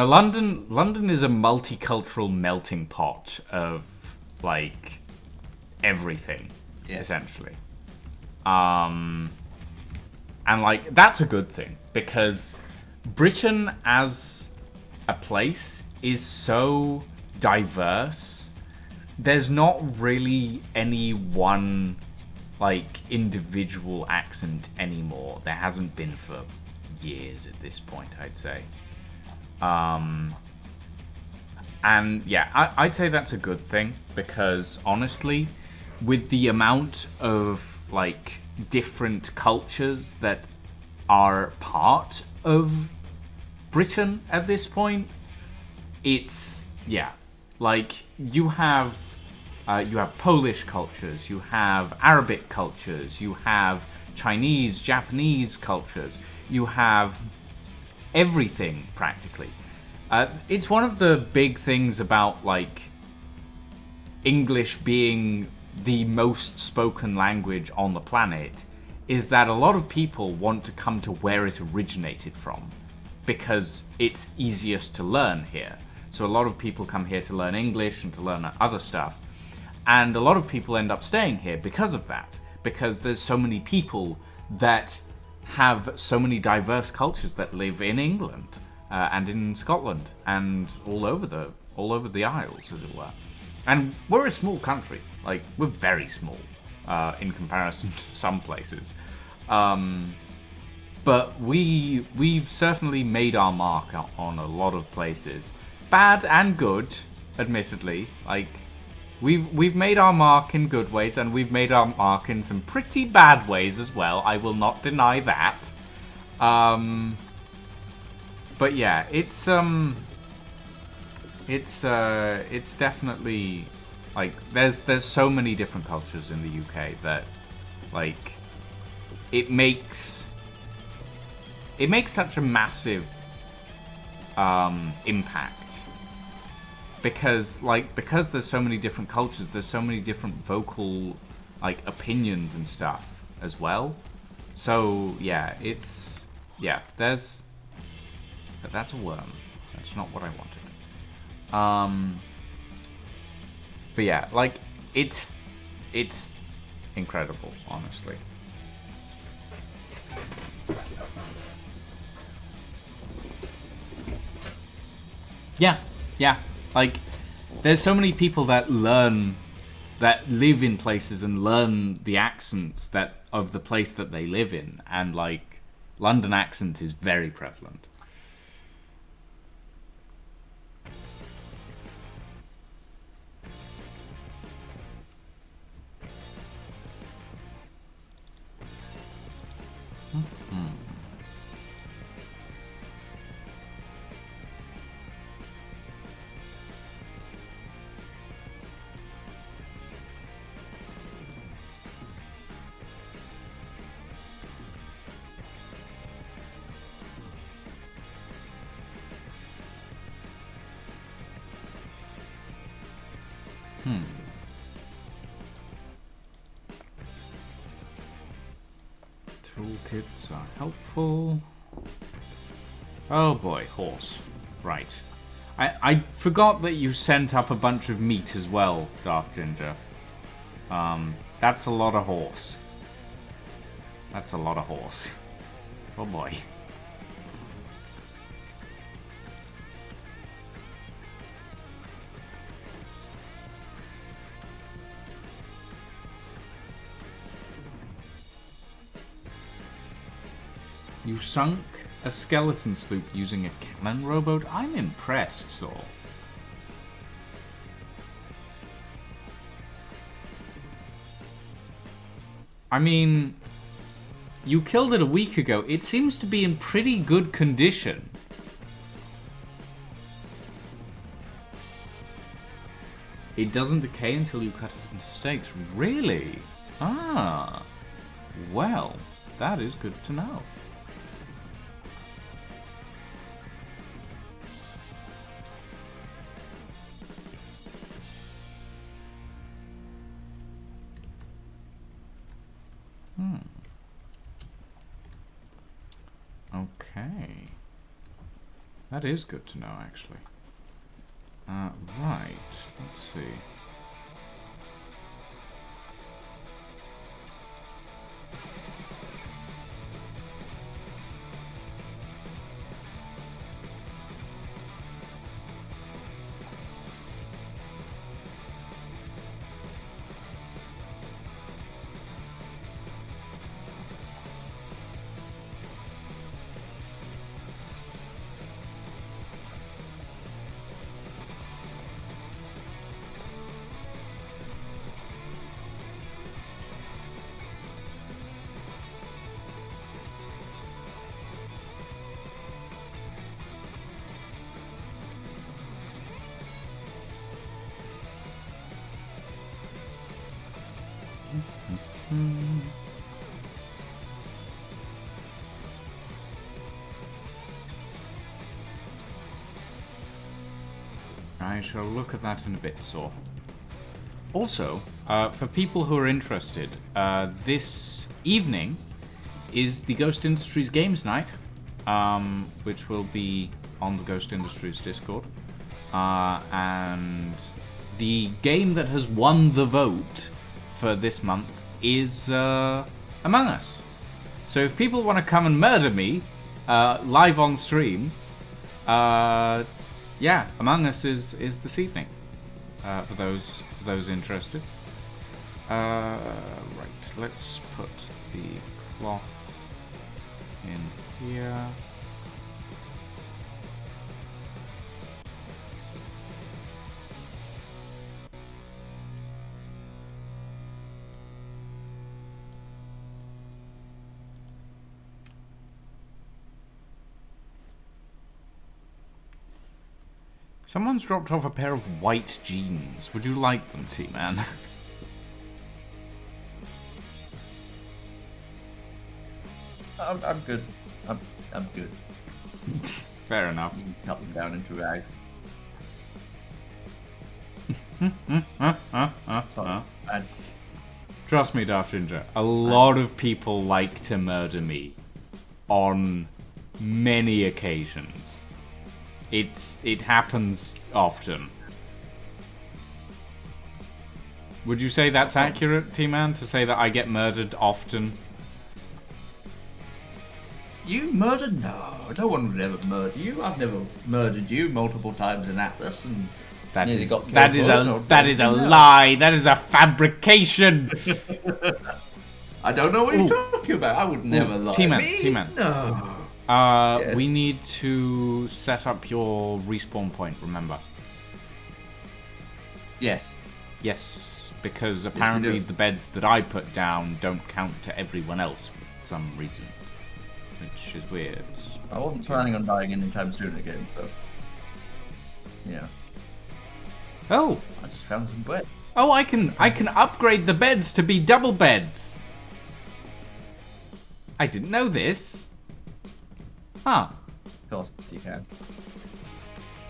London is a multicultural melting pot of like everything, essentially. And like that's a good thing because Britain as a place is so diverse. There's not really any one like individual accent anymore. There hasn't been for years at this point, I'd say. And yeah, I'd say that's a good thing because honestly, with the amount of like different cultures that are part of Britain at this point, it's like you have Polish cultures, you have Arabic cultures, you have Chinese, Japanese cultures, you have everything practically. It's one of the big things about like English being the most spoken language on the planet is that a lot of people want to come to where it originated from because it's easiest to learn here. So a lot of people come here to learn English and to learn other stuff. And a lot of people end up staying here because of that. Because there's so many people that have so many diverse cultures that live in England and in Scotland and all over the Isles, as it were. And we're a small country. Like, we're very small in comparison to some places. But we've certainly made our mark on a lot of places. Bad and good, admittedly. Like, we've made our mark in good ways, and we've made our mark in some pretty bad ways as well. I will not deny that. But yeah, it's definitely like there's so many different cultures in the UK that like it makes such a massive impact because there's so many different cultures, there's so many different vocal like opinions and stuff as well. So yeah, but that's a worm. That's not what I wanted. But yeah, like it's incredible, honestly. Yeah. Like, there's so many people that live in places and learn the accents of the place that they live in, and like, London accent is very prevalent. Toolkits are helpful. Oh boy, horse. Right. I forgot that you sent up a bunch of meat as well, Dark Ginger. That's a lot of horse. That's a lot of horse. Oh boy. You sunk a skeleton sloop using a cannon rowboat? I'm impressed, Saul. I mean, You killed it a week ago. It seems to be in pretty good condition. It doesn't decay until you cut it into steaks. Really? Ah. Well, that is good to know. Okay. That is good to know, actually. Right. Let's see. I shall look at that in a bit, so. Also, for people who are interested, this evening is the Ghost Industries Games Night, which will be on the Ghost Industries Discord. And the game that has won the vote for this month is Among Us. So if people want to come and murder me live on stream, yeah, Among Us is this evening for those interested. Right, let's put the cloth in here. Someone's dropped off a pair of white jeans. Would you like them, T-Man? I'm good. I'm good. Fair enough. You can cut them down into rags. Trust me, Darth Ginger, a lot of people like to murder me on many occasions. It happens often. Would you say that's accurate, T-Man, to say that I get murdered often? You murdered? No one would ever murder you. I've never murdered you multiple times in Atlas, and that nearly is got killed. that is a lie. That is a fabrication. I don't know what you're talking about. I would never lie. T-Man. No. Yes. We need to set up your respawn point, remember? Yes. Yes, because apparently the beds that I put down don't count to everyone else for some reason. Which is weird. I wasn't planning on dying anytime soon again, so... Yeah. Oh! I just found some beds. Oh, I can upgrade the beds to be double beds! I didn't know this. Huh. Of course you can.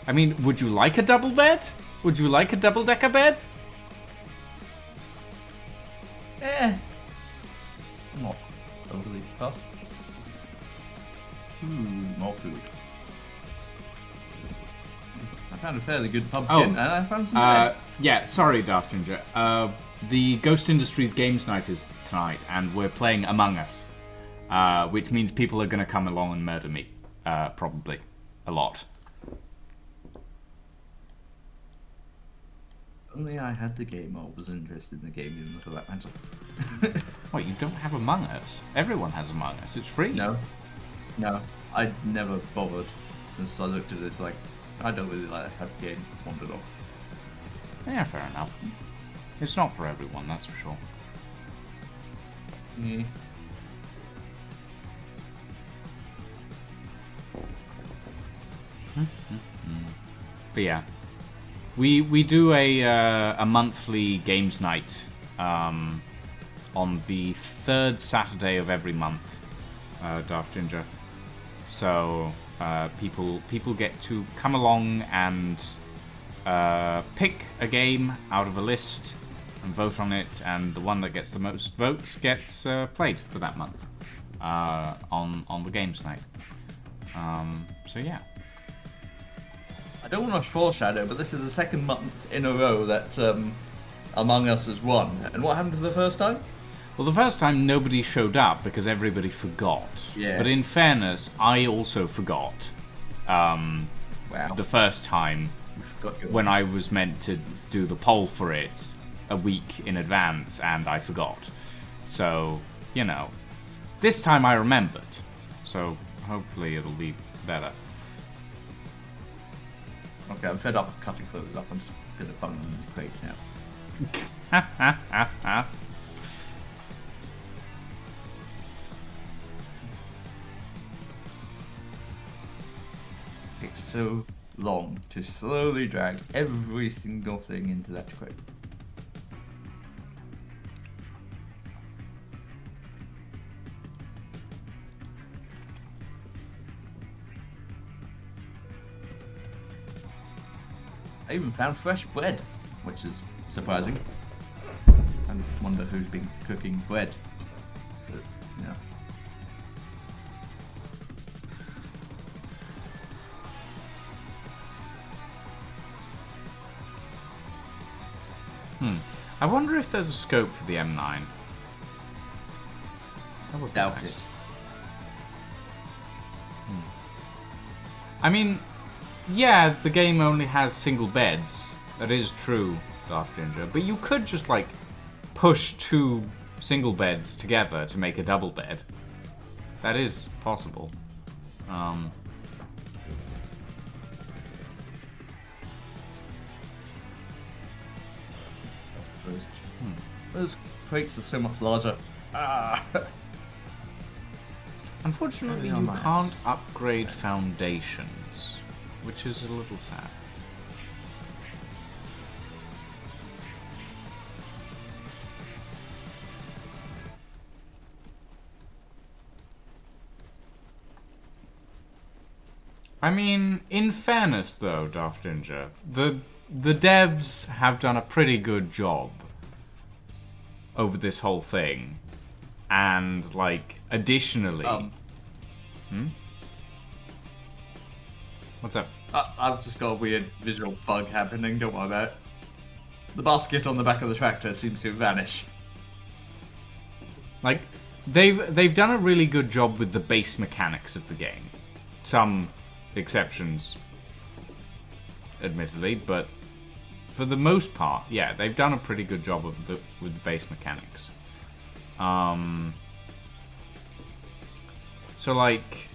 I mean, would you like a double bed? Would you like a double-decker bed? Not totally fussed. More food. I found a fairly good pumpkin, and I found some bread. Yeah, sorry, Darth Ginger. The Ghost Industries Games Night is tonight, and we're playing Among Us. Which means people are going to come along and murder me. Probably. A lot. Only I had the game, or was interested in the game, even for that matter. What, you don't have Among Us? Everyone has Among Us. It's free. No, I never bothered. Since I looked at it, it's like, I don't really like to have games wandered off. Yeah, fair enough. It's not for everyone, that's for sure. Yeah. But yeah, we do a monthly games night on the third Saturday of every month, Dark Ginger. So people get to come along and pick a game out of a list and vote on it, and the one that gets the most votes gets played for that month on the games night. So yeah. I don't want to foreshadow, but this is the second month in a row that Among Us has won. And what happened to the first time? Well, the first time nobody showed up because everybody forgot. Yeah. But in fairness, I also forgot. Wow. The first time when I was meant to do the poll for it a week in advance, and I forgot. So, you know, this time I remembered. So hopefully it'll be better. Okay, I'm fed up with cutting clothes up. I'm just gonna bung them in the crates now. Takes so long to slowly drag every single thing into that crate. I even found fresh bread, which is surprising. I wonder who's been cooking bread. But, yeah. I wonder if there's a scope for the M9. That would be Doubt nice. it. I mean, yeah, the game only has single beds. That is true, Dark Ginger. But you could just, like, push two single beds together to make a double bed. That is possible. Those crates are so much larger. Unfortunately, Oh, you my. can't upgrade foundations, which is a little sad. I mean, in fairness though, Dark Ginger, the devs have done a pretty good job over this whole thing. And, like, additionally... What's up? I've just got a weird visual bug happening, don't worry about it. The basket on the back of the tractor seems to vanish. Like, they've done a really good job with the base mechanics of the game. Some exceptions, admittedly, but for the most part, yeah, they've done a pretty good job with the base mechanics. So, like,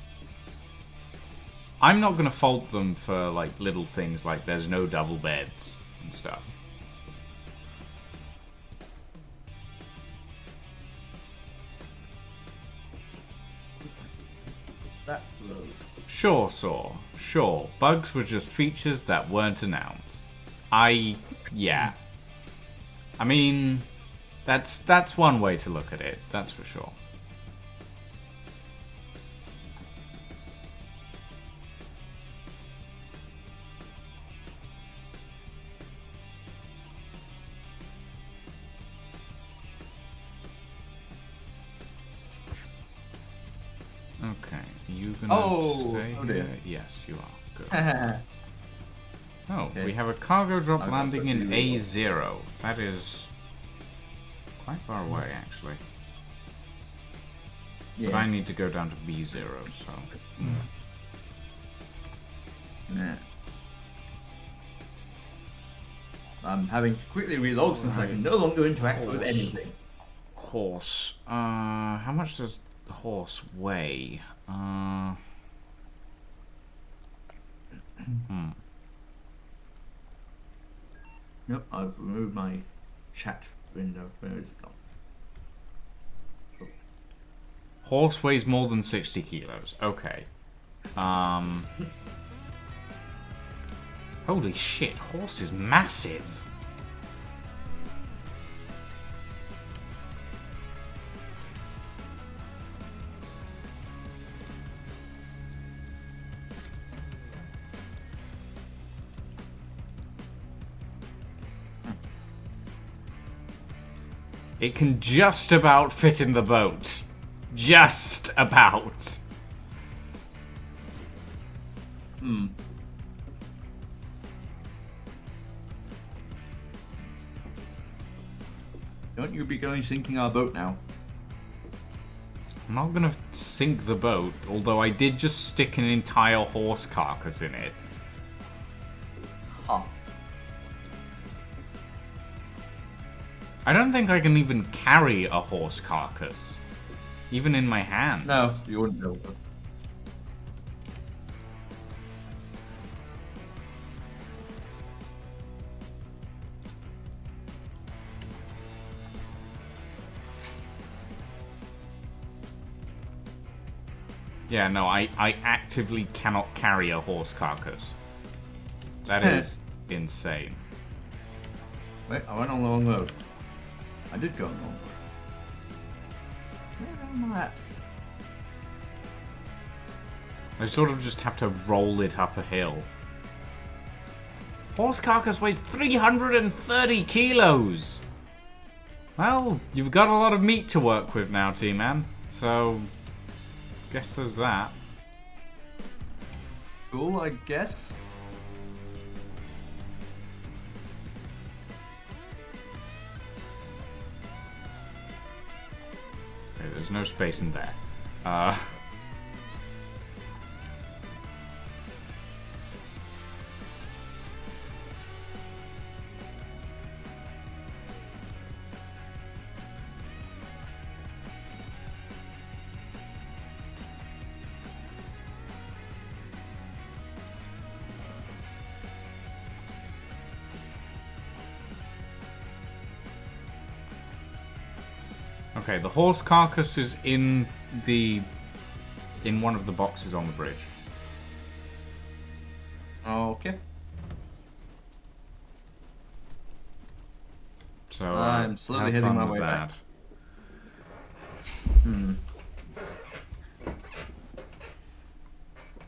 I'm not gonna fault them for, like, little things like there's no double beds and stuff. That low. Sure, Saw. Sure. Bugs were just features that weren't announced. Yeah. I mean, that's one way to look at it, that's for sure. Okay, are you gonna stay here? Dear. Yes, you are. Good. Okay. We have a cargo drop I've got landing in the- A0. That is quite far away, actually. But I need to go down to B0, so... Yeah. I'm having to quickly relog since I can no longer interact with anything. Horse. How much does the horse weigh? Nope, I've removed my chat window. Where is it gone? Horse weighs more than 60 kilos. Okay. Holy shit, horse is massive. It can just about fit in the boat. Just about. Don't you be going sinking our boat now? I'm not gonna sink the boat, although I did just stick an entire horse carcass in it. Huh. I don't think I can even carry a horse carcass. Even in my hands. No, you wouldn't be able to. Yeah, no, I actively cannot carry a horse carcass. That is insane. Wait, I went on the wrong road. I did go on the wrong road. Where am I at? I sort of just have to roll it up a hill. Horse carcass weighs 330 kilos! Well, you've got a lot of meat to work with now, T-Man. So, guess there's that. Cool, I guess. Okay, there's no space in there. Okay, the horse carcass is in one of the boxes on the bridge. Okay. So I'm slowly have heading fun my with way that. back.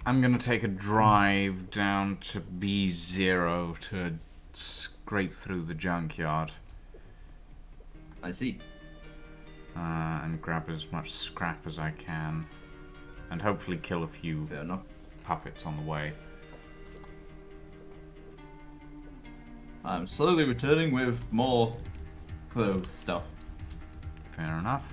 I'm gonna take a drive down to B0 to scrape through the junkyard. I see. And grab as much scrap as I can. And hopefully kill a few Fair enough. puppets on the way. I'm slowly returning with more clothes stuff. Fair enough.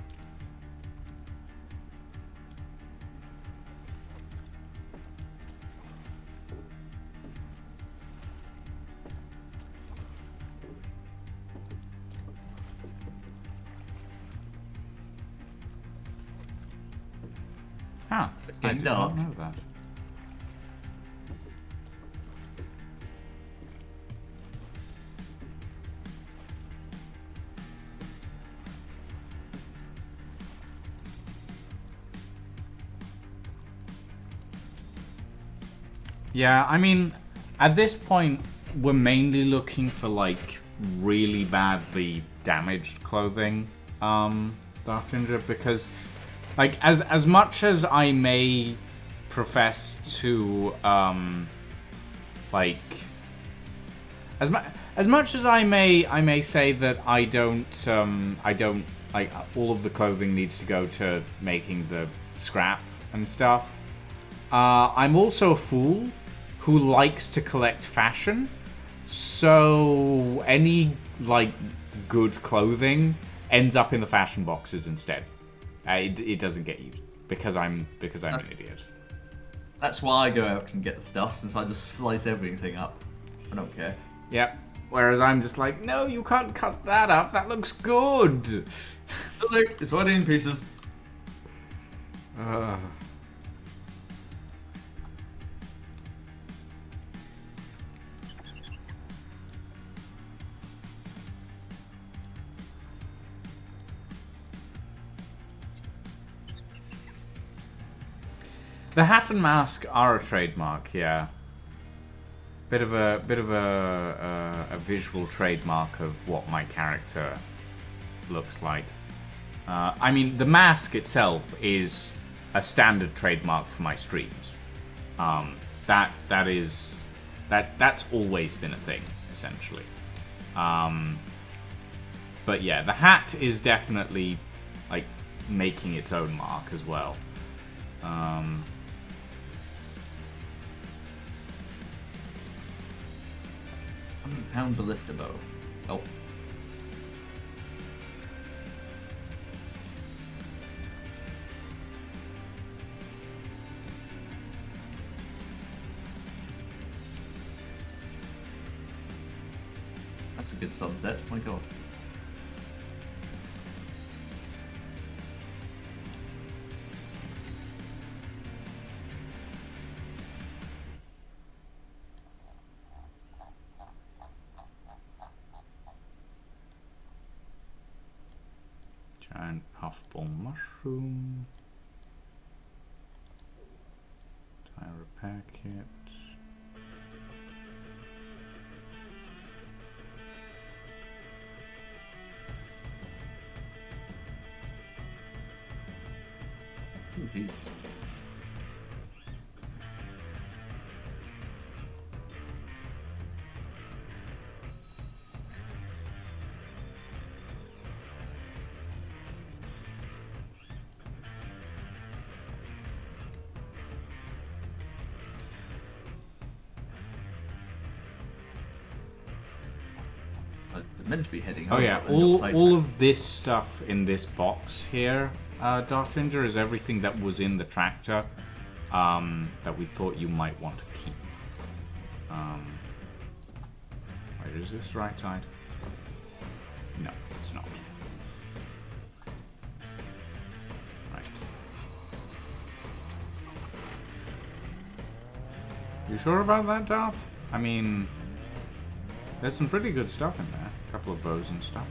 Huh. It's I getting did dark. not know that. Yeah, I mean, at this point, we're mainly looking for, like, really badly damaged clothing, Dark Ginger, because, like, as much as I may profess to, like, as much as I may say that I don't, like, all of the clothing needs to go to making the scrap and stuff, I'm also a fool who likes to collect fashion, so any, like, good clothing ends up in the fashion boxes instead. It doesn't get used because I'm an idiot. That's why I go out and get the stuff, since I just slice everything up. I don't care. Yep. Whereas I'm just like, no, you can't cut that up. That looks good. Look, it's already in pieces. The hat and mask are a trademark, yeah. bit of a visual trademark of what my character looks like. I mean, the mask itself is a standard trademark for my streams. That's always been a thing, essentially. But yeah, the hat is definitely like making its own mark as well. £100 ballista bow. Oh. That's a good sunset, my god. Giant puffball mushroom. Tire repair kit. Ooh, Jesus. Meant to be heading Oh home, yeah, but then got all sidetracked. of this stuff in this box here, Darth Ginger, is everything that was in the tractor that we thought you might want to keep. Wait, is this right side? No, it's not. Right. You sure about that, Darth? I mean, there's some pretty good stuff in there. A couple of bows and stuff.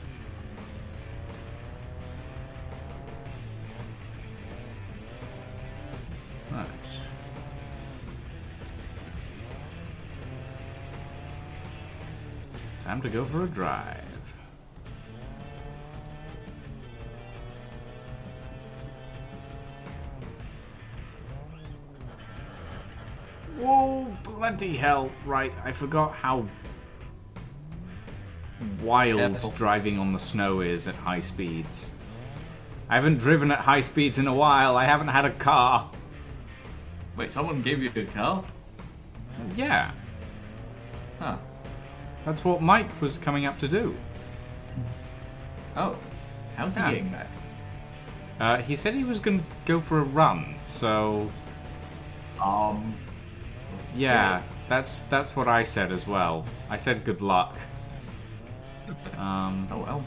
Right. Time to go for a drive. Whoa, bloody hell. Right, I forgot how wild Careful. driving on the snow is at high speeds. I haven't driven at high speeds in a while. I haven't had a car. Wait, someone gave you a car? Yeah, Huh. that's what Mike was coming up to do. Oh. How's he Yeah. getting back? He said he was going to go for a run, so yeah, that's what I said as well. I said good luck. Oh well.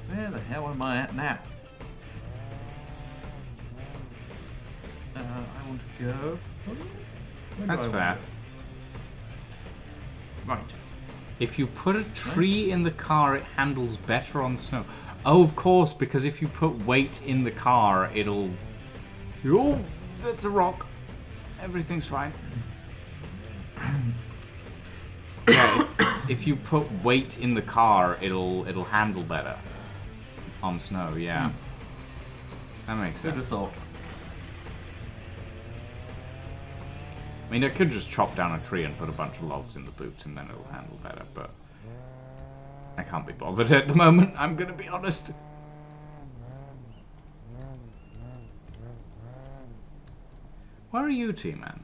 Where the hell am I at now? I want to go. Where do That's I fair. want to go? Right. If you put a tree in the car, it handles better on snow. Oh, of course, because if you put weight in the car, it'll... Oh, that's a rock. Everything's fine. Yeah, if you put weight in the car, it'll handle better on snow, yeah. That makes Good sense. thought. I mean, I could just chop down a tree and put a bunch of logs in the boot and then it'll handle better, but I can't be bothered at the moment, I'm gonna be honest. Where are you, T-Man?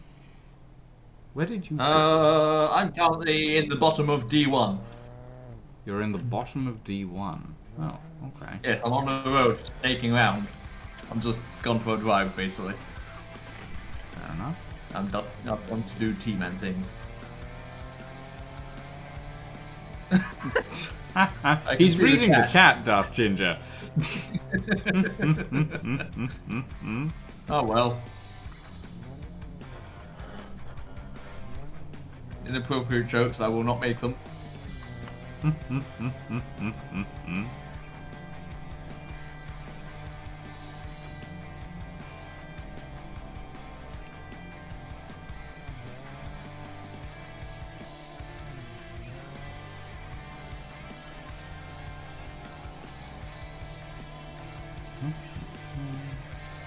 Where did you go? I'm currently in the bottom of D1. You're in the bottom of D1. Oh, okay. Yes, I'm on the road, taking around. I'm just gone for a drive, basically. Fair enough. I'm not want to do T-Man things. I He's can see reading the chat, Darth Ginger. Oh well. Inappropriate jokes, I will not make them.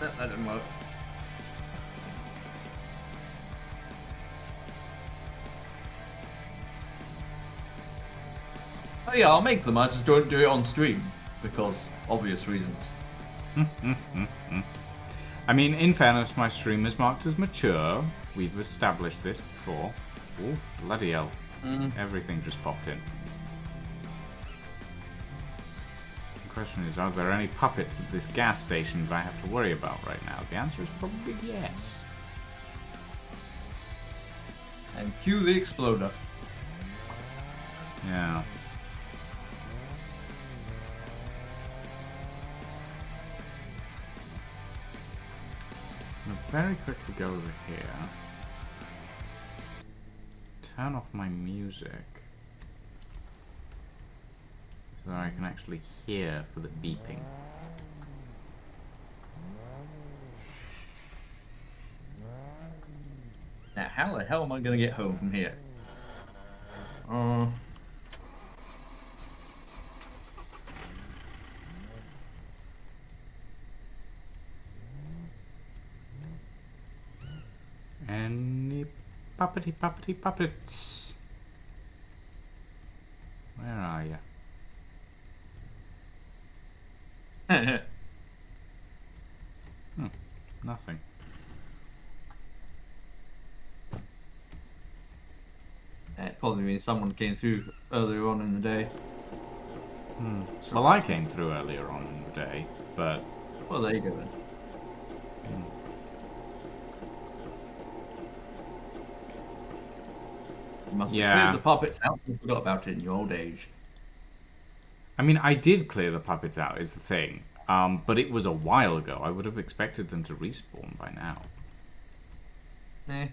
That didn't work. Oh yeah, I'll make them. I just don't do it on stream because obvious reasons. I mean, in fairness, my stream is marked as mature. We've established this before. Oh, bloody hell. Everything just popped in. The question is, are there any puppets at this gas station that I have to worry about right now? The answer is probably yes. And cue the exploder. Yeah. I'm gonna very quickly go over here. Turn off my music. So that I can actually hear for the beeping. Now, how the hell am I going to get home from here? Any puppets? Where are you? Nothing. It probably means someone came through earlier on in the day. Well, I came through earlier on in the day, but... Well, there you go then. You must have cleared the puppets out and forgot about it in your old age. I mean, I did clear the puppets out, is the thing. But it was a while ago. I would have expected them to respawn by now. Eh.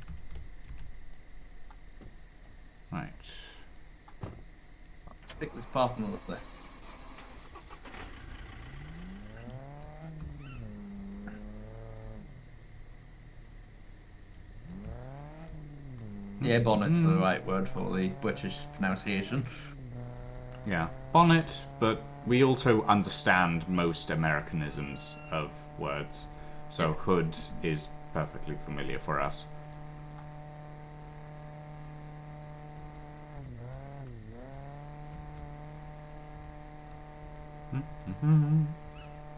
Right. Pick this path on the left. Yeah, bonnet's the right word for the British pronunciation. Yeah, bonnet, but we also understand most Americanisms of words, so hood is perfectly familiar for us.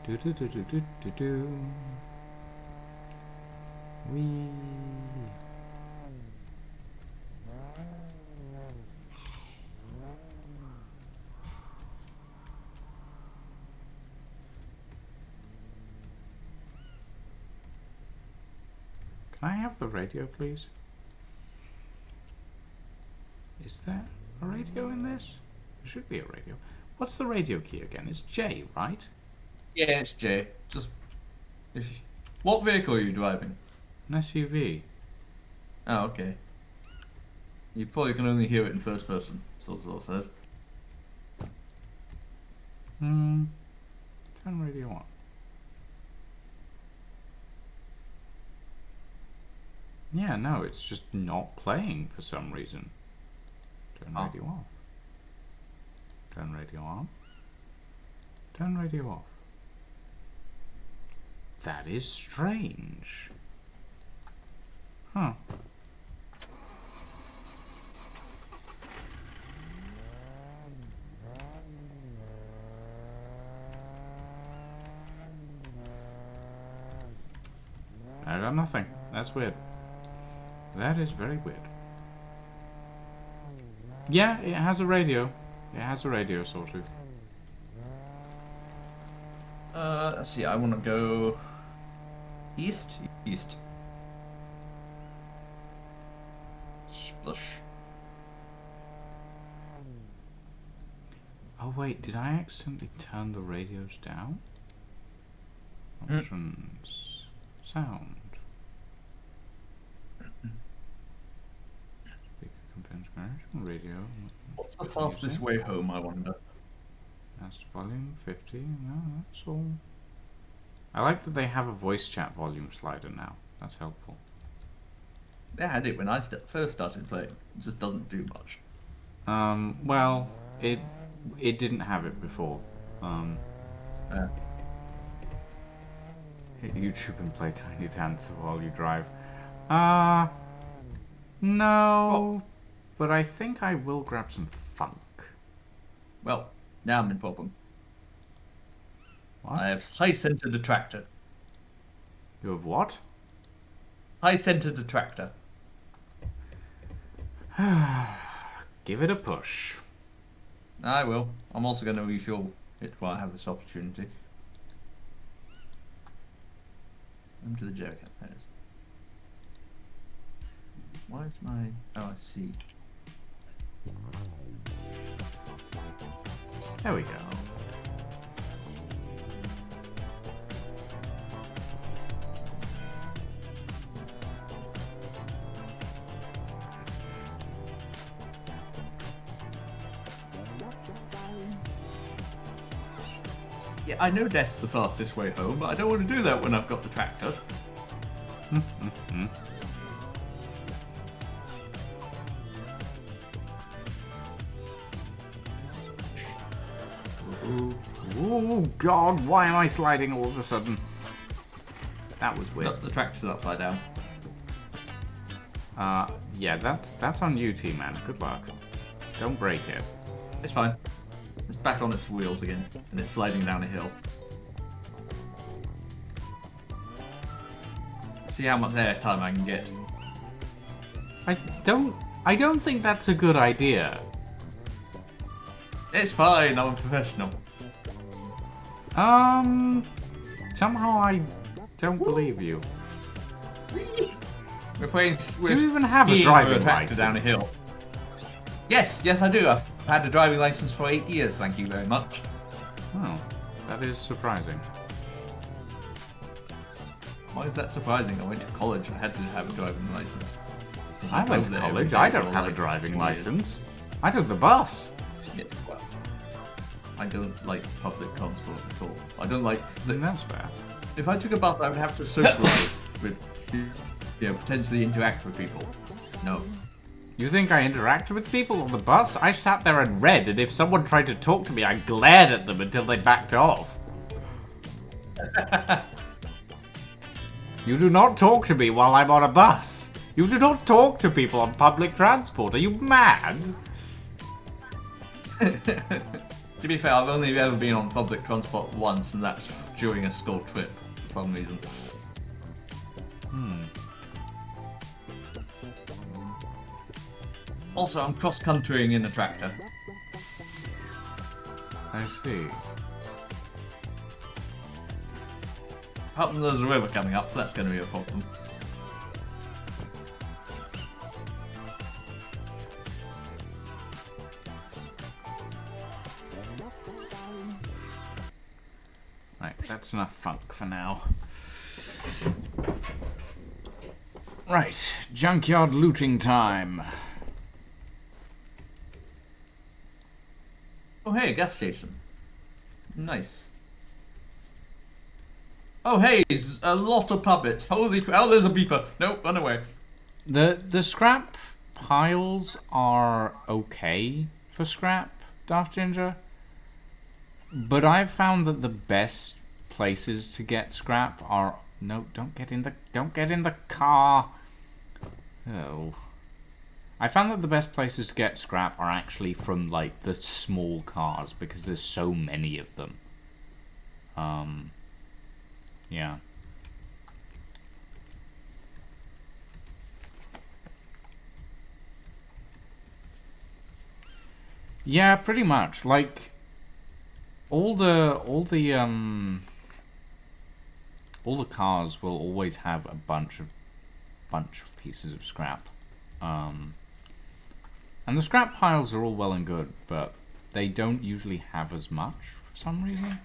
Do do do do do do do. Wee. Can I have the radio, please? Is there a radio in this? There should be a radio. What's the radio key again? It's J, right? Yeah, it's J. Just... What vehicle are you driving? An SUV. Oh, okay. You probably can only hear it in first person, so it says. Turn radio on. Yeah, no, it's just not playing for some reason. Turn radio off. Turn radio on. Turn radio off. That is strange. Huh. I got nothing. That's weird. That is very weird. Yeah, it has a radio. It has a radio, Sawtooth. Let's see, I want to go... East? East. Splush. Oh wait, did I accidentally turn the radios down? Options. Sound. Speaker configuration, radio. What's the fastest way home, I wonder? Master volume 50. No, that's all. I like that they have a voice chat volume slider now. That's helpful. They had it when I first started playing. It just doesn't do much. Well, it didn't have it before. Hit YouTube and play Tiny Dancer while you drive. No. What? But I think I will grab some funk. Well, now I'm in problem. What? I have high center detractor. You have what? High center detractor. Give it a push. I will. I'm also going to refuel it while I have this opportunity. Into the jerrycan. There it is. Why is my... Oh, I see. There we go. Yeah, I know death's the fastest way home, but I don't want to do that when I've got the tractor. Oh God! Why am I sliding all of a sudden? That was weird. The tractor's upside down. Yeah, that's on you, T-Man. Good luck. Don't break it. It's fine. It's back on its wheels again, and it's sliding down a hill. See how much airtime I can get. I don't think that's a good idea. It's fine, I'm a professional. Somehow I don't believe you. We're playing. Do you even have a driving license? Down a hill. Yes, I do. I've had a driving license for 8 years, thank you very much. Oh, that is surprising. Why is that surprising? I went to college, I had to have a driving license. I went to college, I don't have a driving license. I took the bus. Yeah, well, I don't like public transport at all. I don't like... That's fair. If I took a bus, I would have to socialise with, potentially interact with people. No. You think I interacted with people on the bus? I sat there and read, and if someone tried to talk to me, I glared at them until they backed off. You do not talk to me while I'm on a bus. You do not talk to people on public transport. Are you mad? To be fair, I've only ever been on public transport once, and that's during a school trip, for some reason. Also, I'm cross-countrying in a tractor. I see. Apart from there's a river coming up, so that's going to be a problem. Right, that's enough funk for now. Right, junkyard looting time. Oh hey, a gas station. Nice. Oh hey, it's a lot of puppets. Holy crap! Oh, there's a beeper. Nope, run away. The scrap piles are okay for scrap, Daft Ginger. But I've found that the best places to get scrap are... No, don't get in the car. Oh. I found that the best places to get scrap are actually from, like, the small cars, because there's so many of them. Yeah. Yeah, pretty much. Like, all the cars will always have a bunch of pieces of scrap. And the scrap piles are all well and good, but they don't usually have as much for some reason.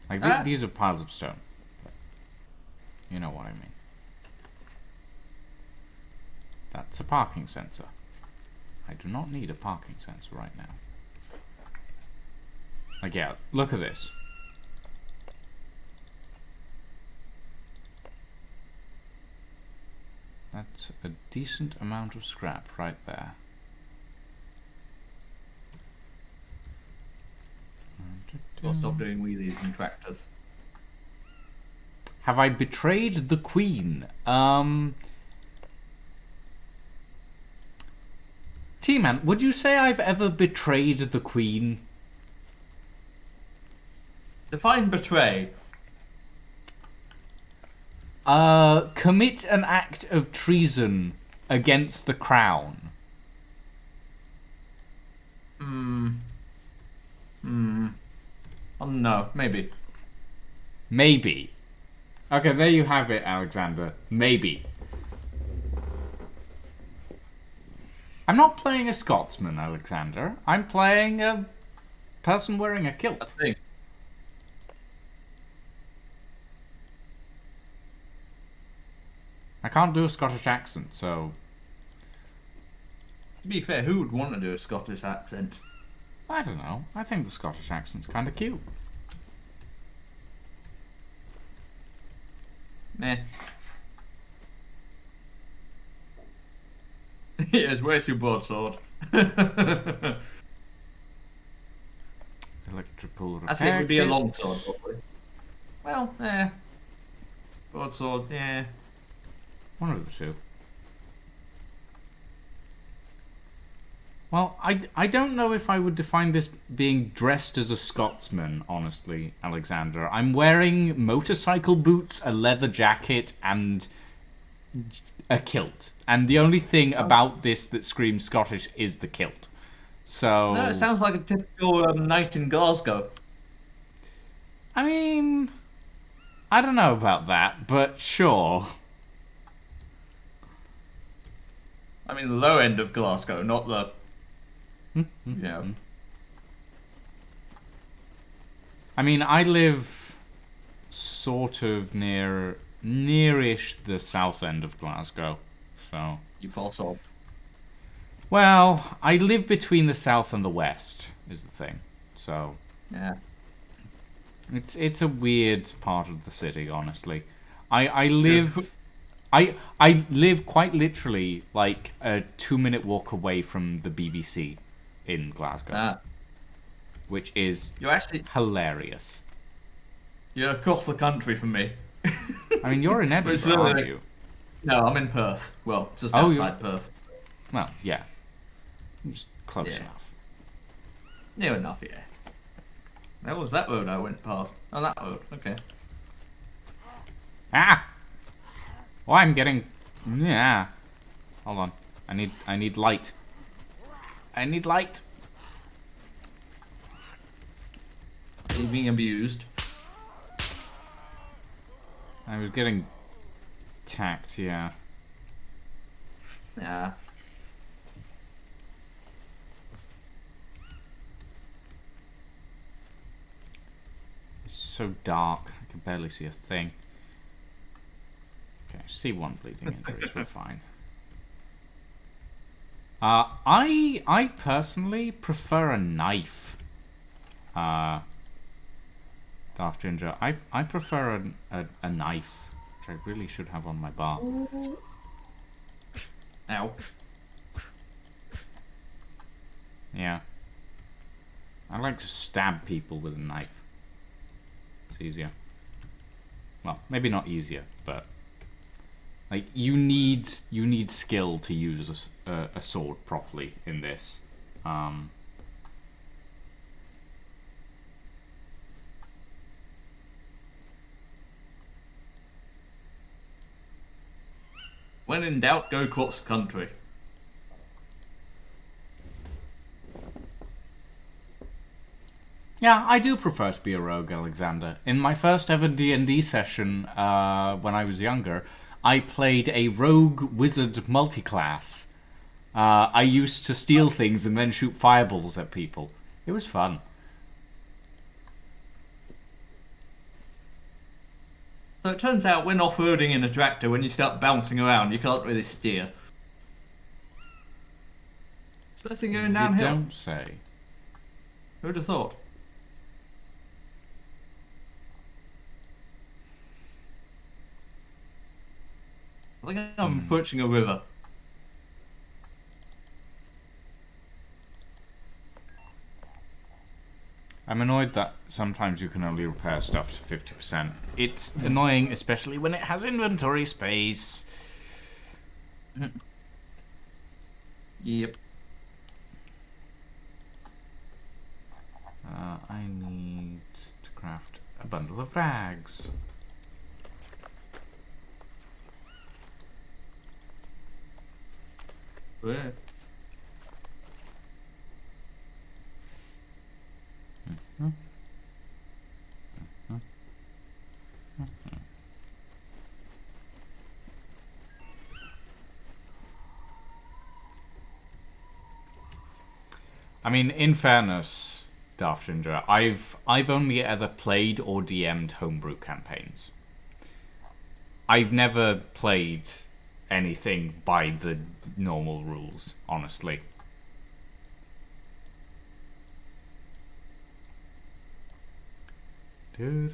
Like, these are piles of stone. But you know what I mean. That's a parking sensor. I do not need a parking sensor right now. Like, yeah, look at this. That's a decent amount of scrap right there. I'll stop doing wheelies and tractors. Have I betrayed the Queen? T-Man, would you say I've ever betrayed the Queen? Define betray. Commit an act of treason against the crown. No, maybe. Maybe. Okay, there you have it, Alexander. Maybe. I'm not playing a Scotsman, Alexander. I'm playing a person wearing a kilt. That's the thing. I can't do a Scottish accent, so... To be fair, who would want to do a Scottish accent? I don't know. I think the Scottish accent's kind of cute. Meh. Yes, where's your broadsword? Electrical repair That's it, would be a kit. long sword, probably. Well, broadsword, yeah. One of the two. Well, I don't know if I would define this being dressed as a Scotsman, honestly, Alexander. I'm wearing motorcycle boots, a leather jacket, and a kilt. And the only thing about this that screams Scottish is the kilt. So... No, it sounds like a typical night in Glasgow. I mean... I don't know about that, but sure. I mean, the low end of Glasgow, not the... Yeah. I mean, I live sort of nearish the south end of Glasgow, so... You pass on. Well, I live between the south and the west, is the thing, so... Yeah. It's a weird part of the city, honestly. I live... I live quite literally, like, a 2-minute walk away from the BBC in Glasgow. Which is You're actually... hilarious. You're across the country from me. I mean, you're in Edinburgh, aren't you? No, I'm in Perth. Well, just Oh, outside Perth. Well, yeah. Just close Yeah. enough. Near enough, yeah. Where was that road I went past? Oh, that road. Okay. Ah! Oh, I'm getting... Yeah. Hold on. I need light. I need light. Are you being abused? I was getting attacked, yeah. Yeah. It's so dark. I can barely see a thing. Okay, C1 bleeding injuries, we're fine. I personally prefer a knife. Darth Ginger. I prefer a knife, which I really should have on my bar. Ow. Yeah. I like to stab people with a knife. It's easier. Well, maybe not easier, but like you need skill to use a sword properly in this. When in doubt, go cross country. Yeah, I do prefer to be a rogue, Alexander. In my first ever D&D session, when I was younger, I played a rogue wizard multiclass. I used to steal things and then shoot fireballs at people. It was fun. So it turns out when off-roading in a tractor, when you start bouncing around, you can't really steer. Especially going downhill. You don't say. Who'd have thought? I think I'm approaching a river. I'm annoyed that sometimes you can only repair stuff to 50%. It's annoying, especially when it has inventory space. Yep. I need to craft a bundle of rags. Where? I mean, in fairness, Daft Ginger, I've only ever played or DM'd homebrew campaigns. I've never played anything by the normal rules, honestly. Put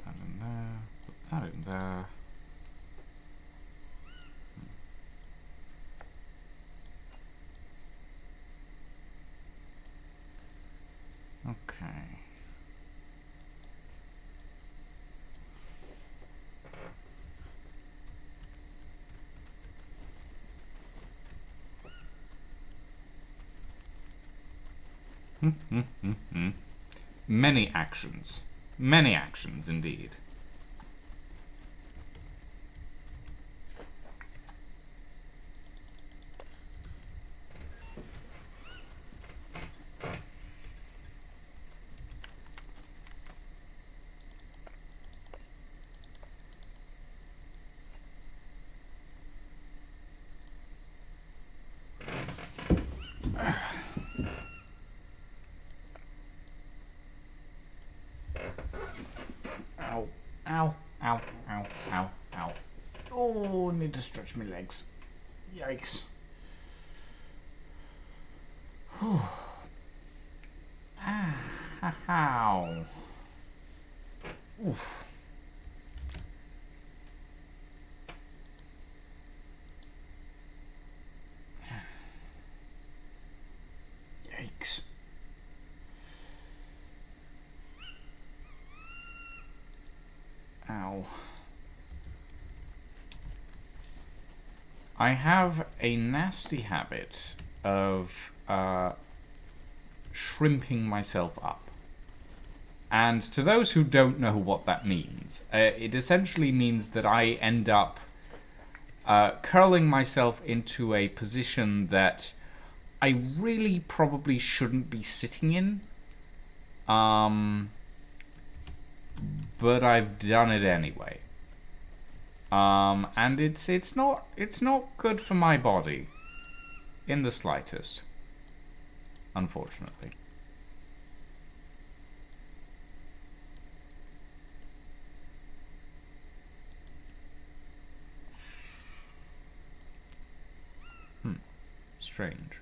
that in there. Put that in there. Okay. Many actions. Many actions, indeed. Ow, ow, ow, ow, ow, ow. Oh, I need to stretch my legs. Yikes. Ow. Oof. Yikes. Ow. I have a nasty habit of shrimping myself up. And to those who don't know what that means, it essentially means that I end up curling myself into a position that I really probably shouldn't be sitting in. But I've done it anyway. And it's not good for my body in the slightest, unfortunately. Strange.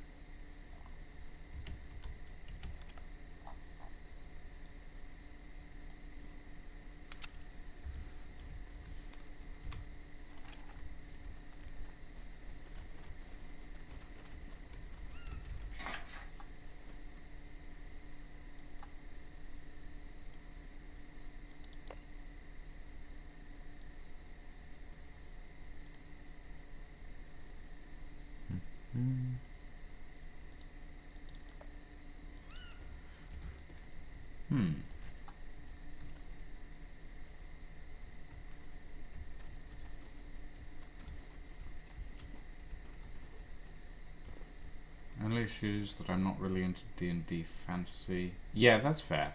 Only issues that I'm not really into D&D fantasy. Yeah, that's fair.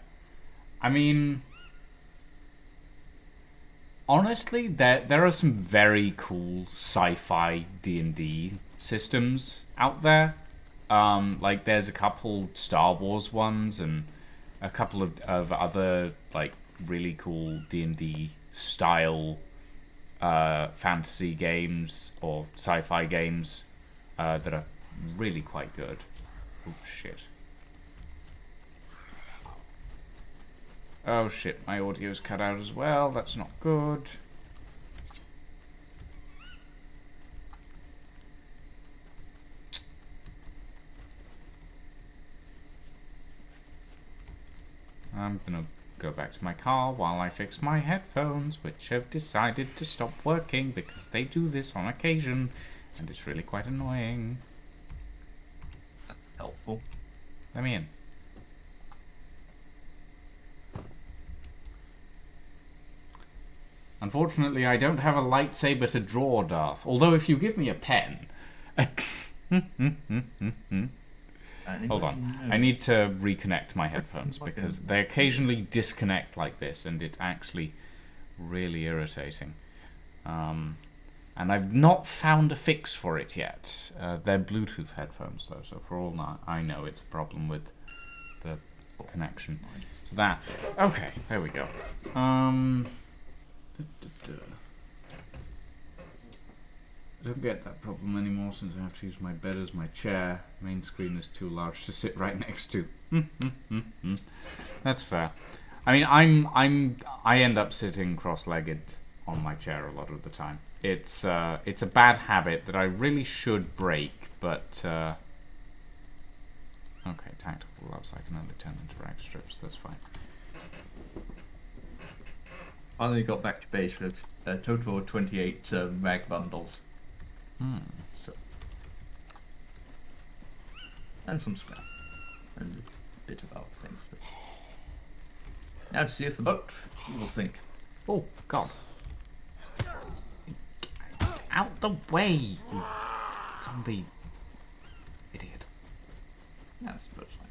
I mean, honestly, there are some very cool sci-fi D&D systems out there. Like, there's a couple Star Wars ones and a couple of other, like, really cool D&D style fantasy games or sci-fi games that are really quite good. Oh, shit. Oh, shit. My audio's cut out as well. That's not good. I'm gonna go back to my car while I fix my headphones, which have decided to stop working because they do this on occasion, and it's really quite annoying. That's helpful. Let me in. Unfortunately, I don't have a lightsaber to draw, Darth. Although, if you give me a pen... Hold on. I need to reconnect my headphones because they occasionally disconnect like this, and it's actually really irritating. And I've not found a fix for it yet. They're Bluetooth headphones, though, so for all I know, it's a problem with the connection. So that. Okay, there we go. I don't get that problem anymore since I have to use my bed as my chair. Main screen is too large to sit right next to. That's fair. I mean, I end up sitting cross-legged on my chair a lot of the time. It's a bad habit that I really should break, but okay, tactical gloves. I can only turn into rag strips. That's fine. I only got back to base with a total of 28 rag bundles. So, and some scrap, and a bit of other things. But now to see if the boat will sink. Oh God! Out the way, you zombie idiot! That's the boat's fine.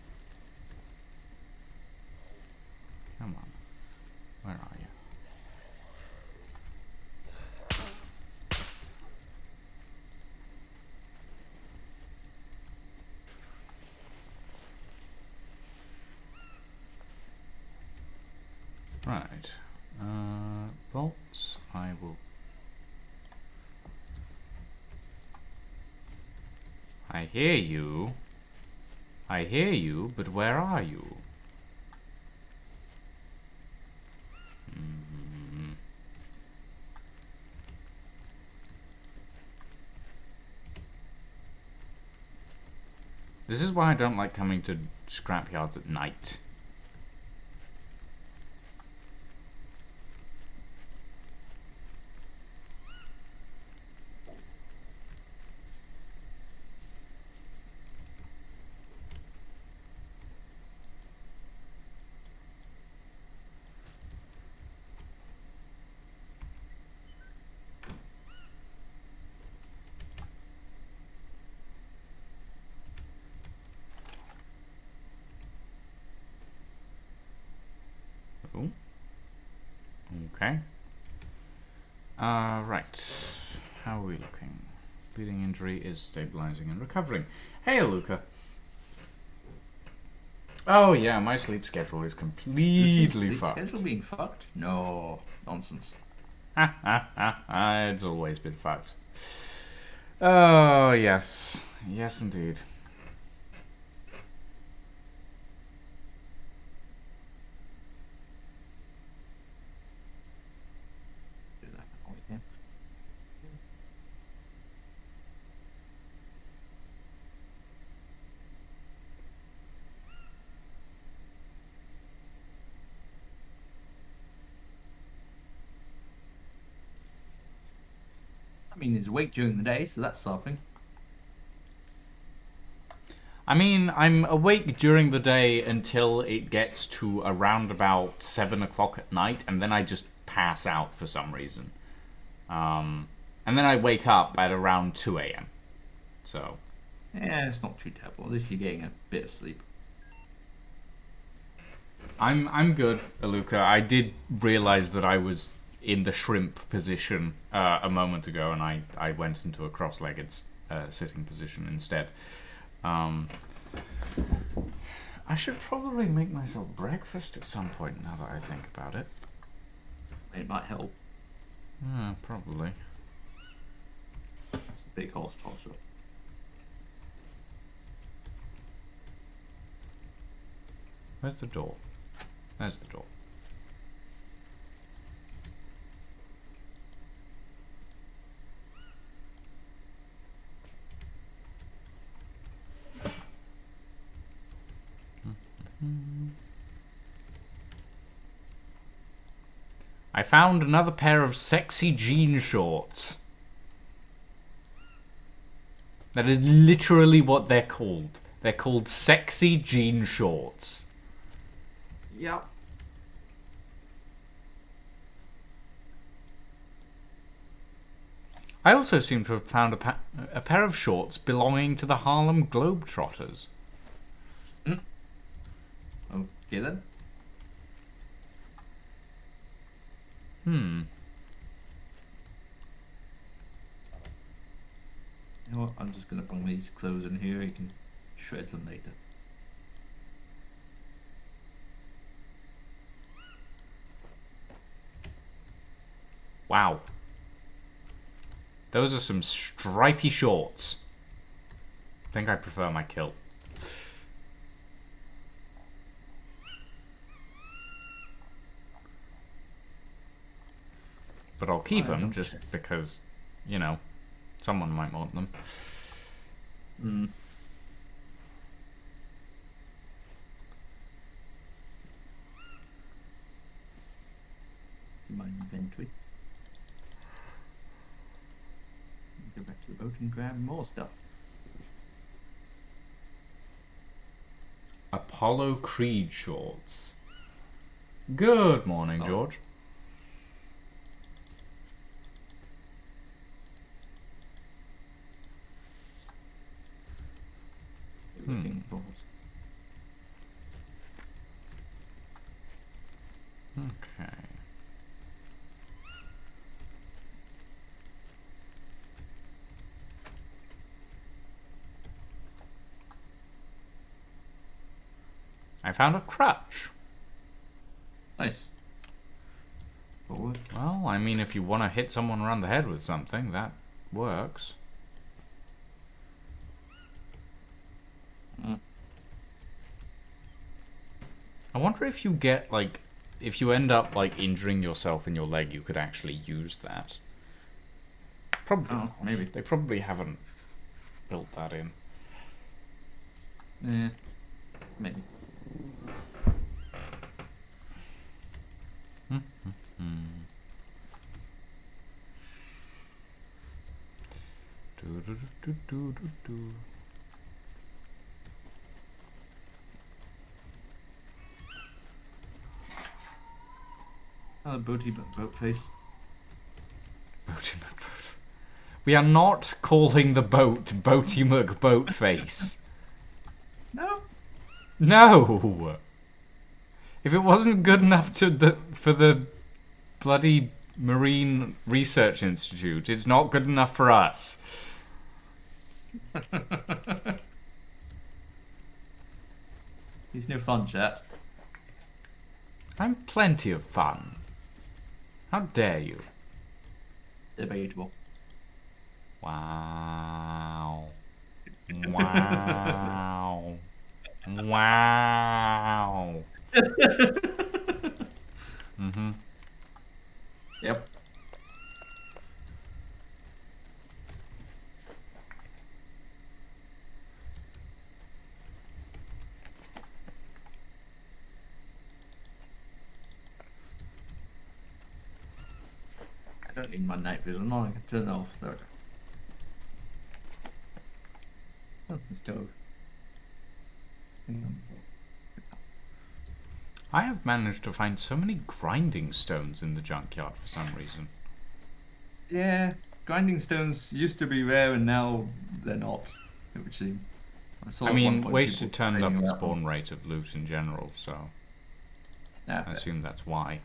Come on, where are you? Right, bolts, I will... I hear you, but where are you? This is why I don't like coming to scrapyards at night. Oh. Okay. Right. How are we looking? Bleeding injury is stabilizing and recovering. Hey, Luca. Oh yeah, my sleep schedule is completely fucked. Schedule being fucked? No, nonsense. It's always been fucked. Oh yes, yes indeed. I mean, he's awake during the day, so that's something. I mean, I'm awake during the day until it gets to around about 7 o'clock at night, and then I just pass out for some reason. And then I wake up at around 2 a.m. So. Yeah, it's not too terrible. At least you're getting a bit of sleep. I'm good, Aluka. I did realize that I was in the shrimp position a moment ago, and I went into a cross-legged sitting position instead. I should probably make myself breakfast at some point now that I think about it. It might help. Yeah, probably. It's a big horse tosser. Where's the door? There's the door. I found another pair of sexy jean shorts. That is literally what they're called. They're called sexy jean shorts. Yep. I also seem to have found a pair of shorts belonging to the Harlem Globetrotters. Okay then. You know what? I'm just gonna bring these clothes in here. You can shred them later. Wow. Those are some stripy shorts. I think I prefer my kilt. But I'll keep them just because, you know, someone might want them. My inventory. Go back to the boat and grab more stuff. Apollo Creed shorts. Good morning, George. Looking for Okay. I found a crutch. nice. Forward. Well, I mean, if you want to hit someone around the head with something, that works. I wonder if you get, like, if you end up, like, injuring yourself in your leg, you could actually use that. Probably not. Maybe. They probably haven't built that in. Yeah, maybe. Oh, boat face. We are not calling the boat Boaty McBoatface. No. No! If it wasn't good enough for the bloody Marine Research Institute, it's not good enough for us. He's no fun, chat. I'm plenty of fun. How dare you? Debatable. Wow. Wow. Wow. Yep. I don't need my night vision on. I can turn that off. There. Oh, the stove. I have managed to find so many grinding stones in the junkyard for some reason. Yeah, grinding stones used to be rare and now they're not, it would seem. I mean, wasted turned up the spawn rate of loot in general, so Yeah, I assume that's why.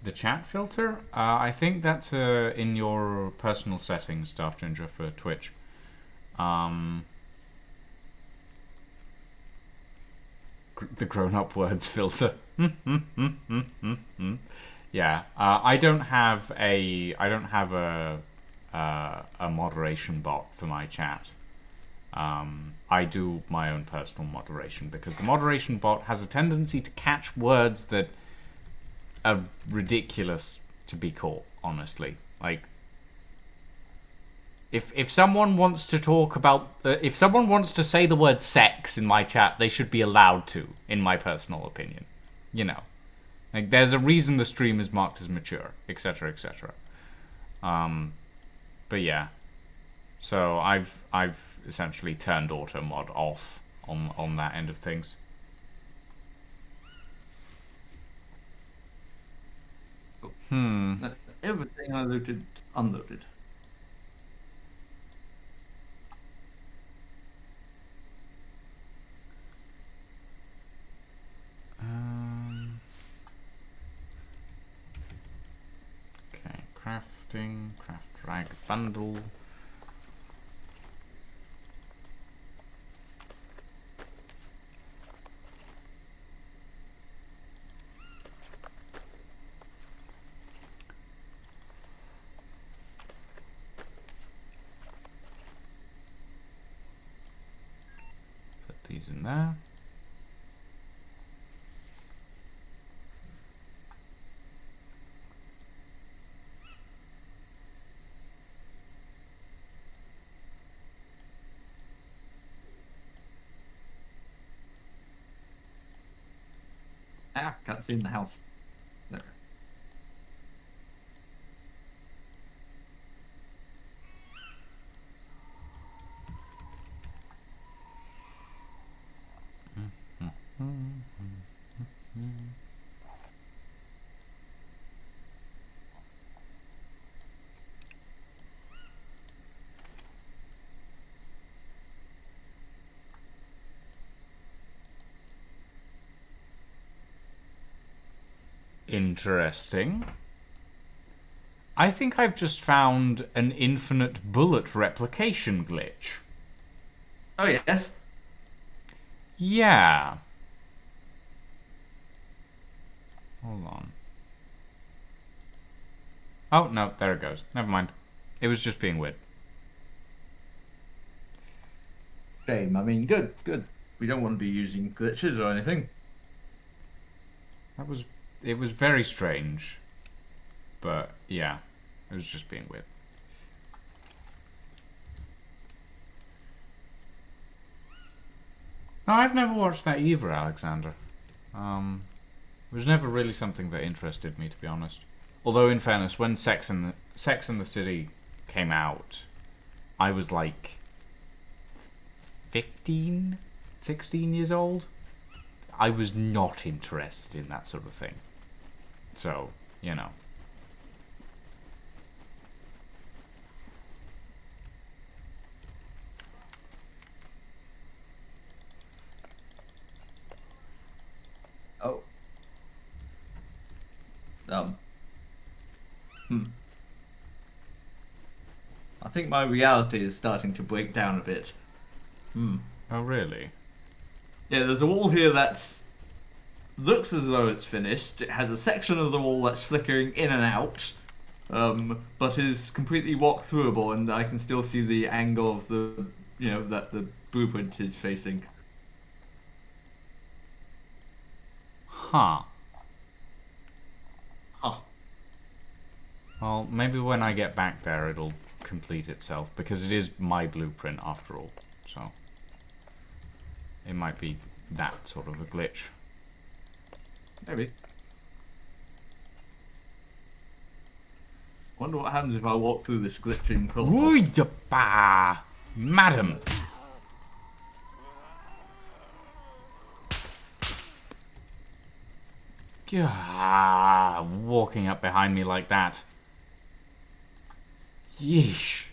The chat filter? I think that's in your personal settings, Darth Ginger, for Twitch. The grown-up words filter. Yeah, I don't have a moderation bot for my chat. I do my own personal moderation because the moderation bot has a tendency to catch words that are ridiculous to be caught. Honestly, like if someone wants to talk about if someone wants to say the word sex in my chat, they should be allowed to, in my personal opinion. You know. Like, there's a reason the stream is marked as mature, etc., etc. But yeah, so I've essentially turned auto mod off on that end of things. Everything I looted, unloaded. Okay, crafting, craft rag bundle. Put these in there. Ah, can't see in the house. There. Interesting. I think I've just found an infinite bullet replication glitch. Oh yes. Yeah. Hold on. Oh, no, there it goes. Never mind. It was just being weird. Shame. I mean, good. We don't want to be using glitches or anything. It was very strange. But, yeah. It was just being weird. No, I've never watched that either, Alexander. It was never really something that interested me, to be honest. Although, in fairness, when Sex and the City came out, I was like 15, 16 years old. I was not interested in that sort of thing. So, you know. Oh. I think my reality is starting to break down a bit. Oh, really? Yeah, there's a wall here that looks as though it's finished. It has a section of the wall that's flickering in and out, but is completely walk-throughable, and I can still see the angle of the, that the blueprint is facing. Huh. Huh. Well, maybe when I get back there it'll complete itself, because it is my blueprint after all, so it might be that sort of a glitch. Maybe. Wonder what happens if I walk through this glitching portal. Madam! Gah, walking up behind me like that. Yeesh.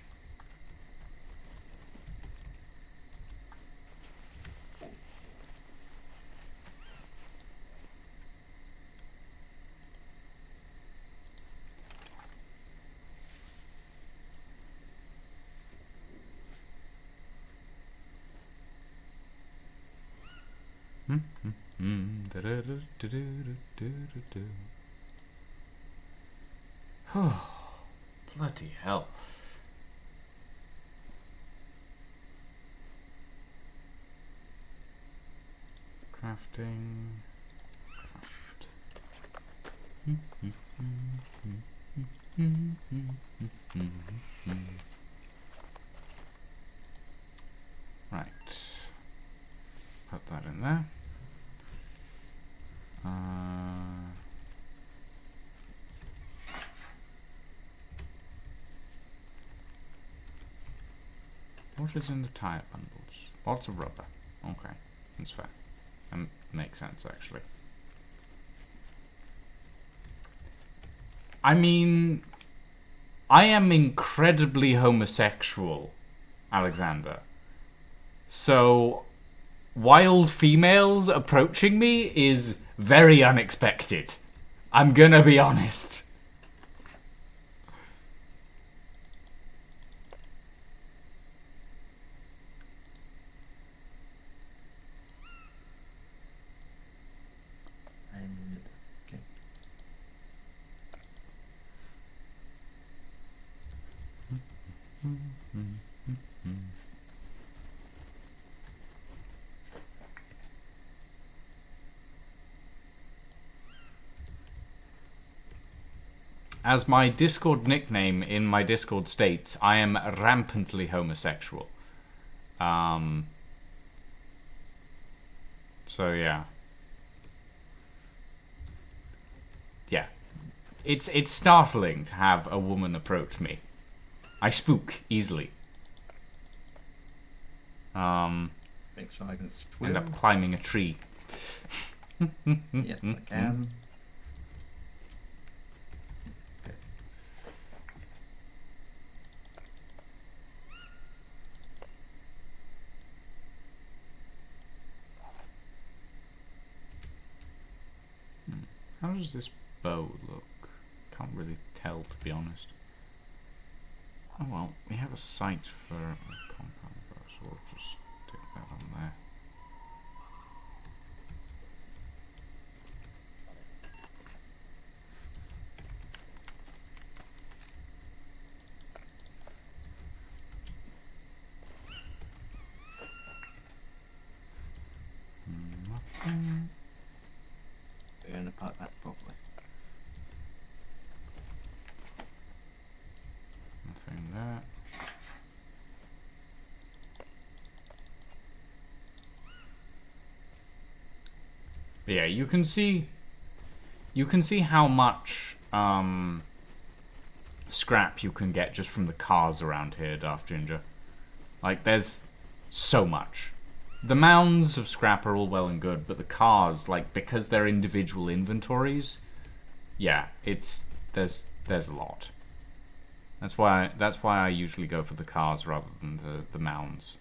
Bloody hell. Crafting. Craft. Right. Put that in there. What is in the tire bundles? Lots of rubber. Okay, that's fair. That makes sense, actually. I mean, I am incredibly homosexual, Alexander. So, wild females approaching me is very unexpected. I'm gonna be honest. Okay. As my Discord nickname in my Discord states, I am rampantly homosexual. So yeah. Yeah. It's startling to have a woman approach me. I spook easily. Make sure I can swim. End up climbing a tree. Yes, I can. How does this bow look? Can't really tell, to be honest. Oh well, we have a sight for a compound bow, so we'll just stick that on there. Nothing. We're going to park that properly. Nothing there. But yeah, you can see how much scrap you can get just from the cars around here, Daft Ginger. Like, there's so much. The mounds of scrap are all well and good, but the cars, like, because they're individual inventories, yeah, there's a lot. That's why I usually go for the cars rather than the mounds.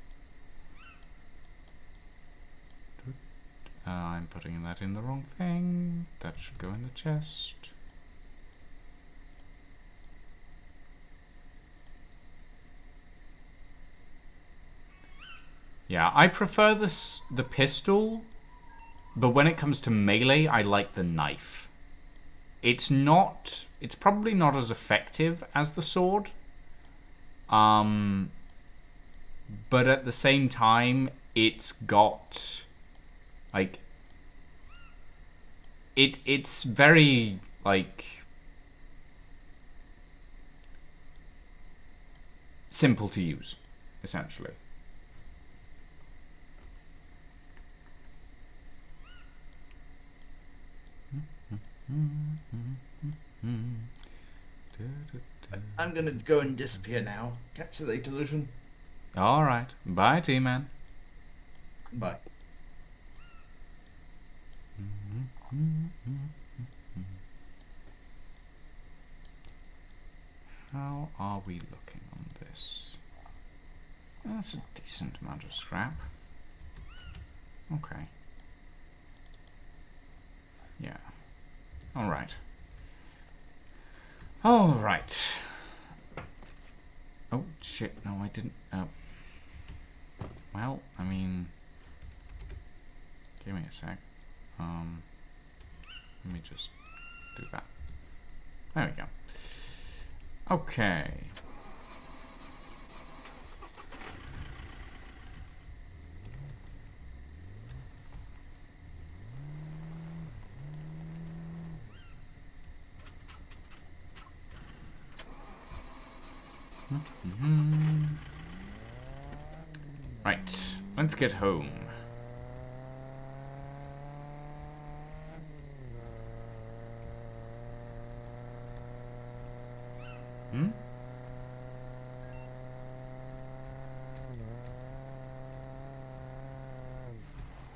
I'm putting that in the wrong thing. That should go in the chest. Yeah, I prefer the pistol, but when it comes to melee, I like the knife. It's probably not as effective as the sword. But at the same time, it's got, like, it's very, like, simple to use, essentially. I'm gonna go and disappear now. Catch you later, Lucian. Alright. Bye, T-Man. Bye. How are we looking on this? That's a decent amount of scrap. Okay. Yeah. Alright. Alright. Oh, shit. No, I didn't. Oh. Well, I mean... Give me a sec. Let me just do that. There we go. Okay. Right, let's get home.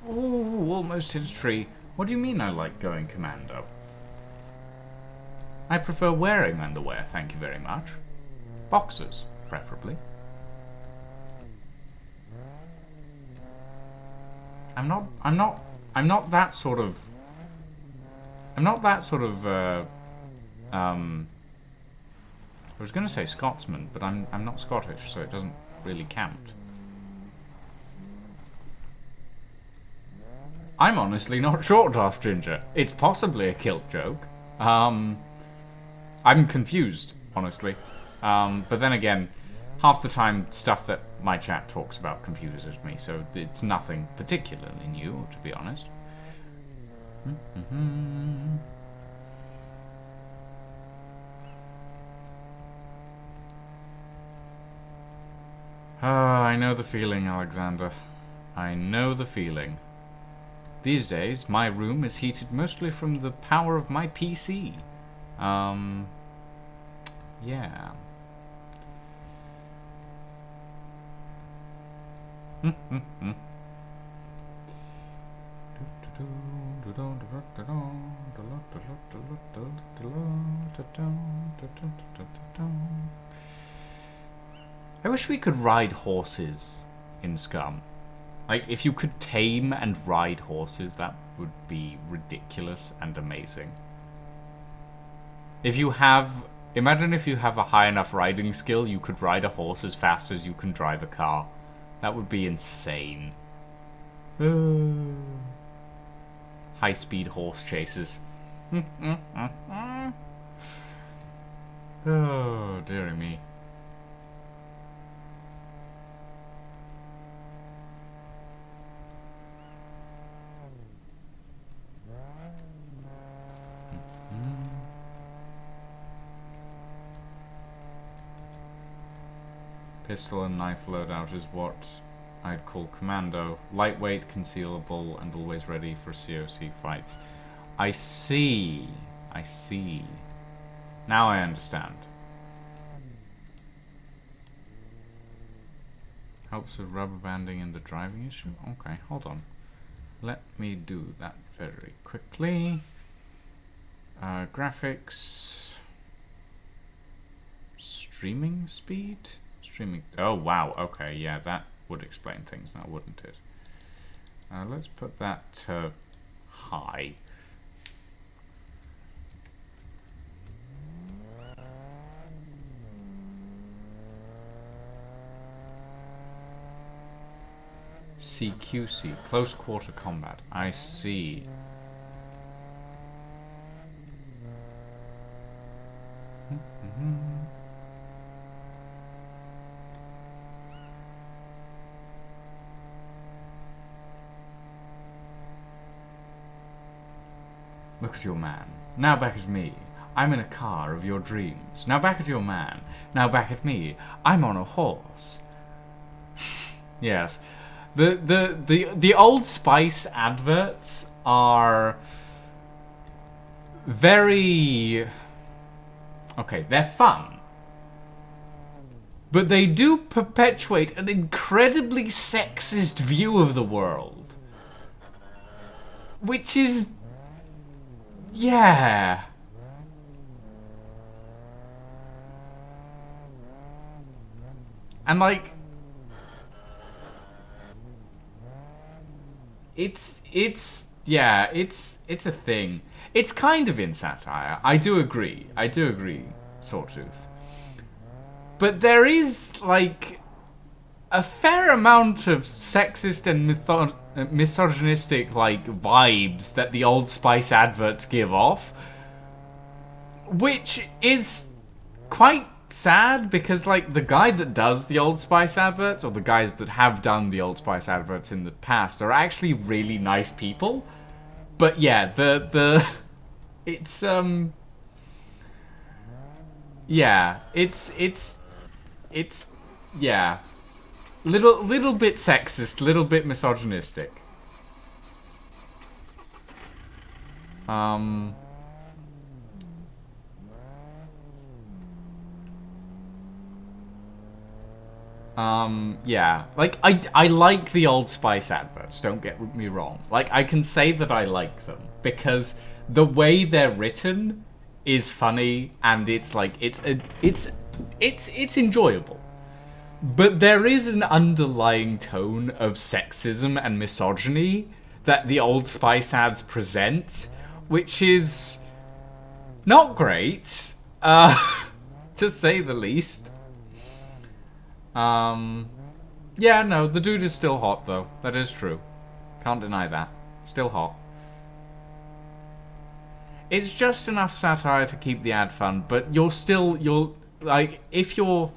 Ooh, almost hit a tree. What do you mean I like going commando? I prefer wearing underwear, thank you very much. Boxers, preferably. I'm not that sort of... I was going to say Scotsman, but I'm not Scottish, so it doesn't really count. I'm honestly not short off Ginger. It's possibly a kilt joke. I'm confused, honestly. But then again, half the time, stuff that my chat talks about confuses me, so it's nothing particularly new, to be honest. I know the feeling, Alexander. I know the feeling. These days, my room is heated mostly from the power of my PC. Yeah. I wish we could ride horses in SCUM. Like, if you could tame and ride horses, that would be ridiculous and amazing. If you have... Imagine if you have a high enough riding skill, you could ride a horse as fast as you can drive a car. That would be insane. High-speed horse chases. Oh, dearie me. Pistol and knife loadout is what I'd call commando. Lightweight, concealable, and always ready for COC fights. I see. I see. Now I understand. Helps with rubber banding and the driving issue? Okay, hold on. Let me do that very quickly. Graphics. Streaming speed? Streaming. Oh, wow. Okay, yeah, that would explain things now, wouldn't it? Let's put that to high. CQC, close quarter combat. I see. Look at your man. Now back at me. I'm in a car of your dreams. Now back at your man. Now back at me. I'm on a horse. Yes. The Old Spice adverts are very... Okay, they're fun. But they do perpetuate an incredibly sexist view of the world. Which is... Yeah. And like... It's a thing. It's kind of in satire. I do agree, Sawtooth. But there is, like... a fair amount of sexist and misogynistic like vibes that the Old Spice adverts give off, which is quite sad because like the guy that does the Old Spice adverts, or the guys that have done the Old Spice adverts in the past, are actually really nice people. But yeah, it's yeah, it's yeah, little bit sexist, little bit misogynistic. Yeah. Like, I like the Old Spice adverts, don't get me wrong. Like, I can say that I like them, because the way they're written is funny, and it's, like, it's enjoyable. But there is an underlying tone of sexism and misogyny that the Old Spice ads present, which is not great, to say the least. Yeah, no, the dude is still hot, though. That is true. Can't deny that. Still hot. It's just enough satire to keep the ad fun, but you're like, if you're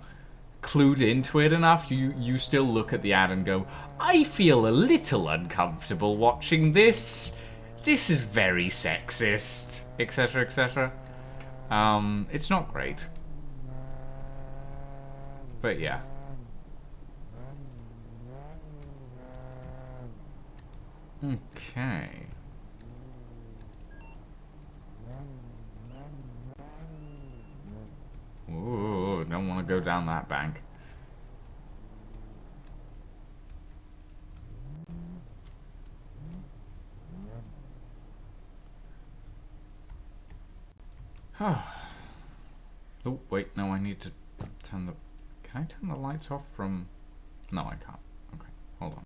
clued into it enough, you still look at the ad and go, I feel a little uncomfortable watching this. This is very sexist, etc., etc. It's not great. But yeah. Okay. Ooh, don't want to go down that bank. Oh, wait, no, I need to turn the... Can I turn the lights off from... No, I can't. Okay, hold on.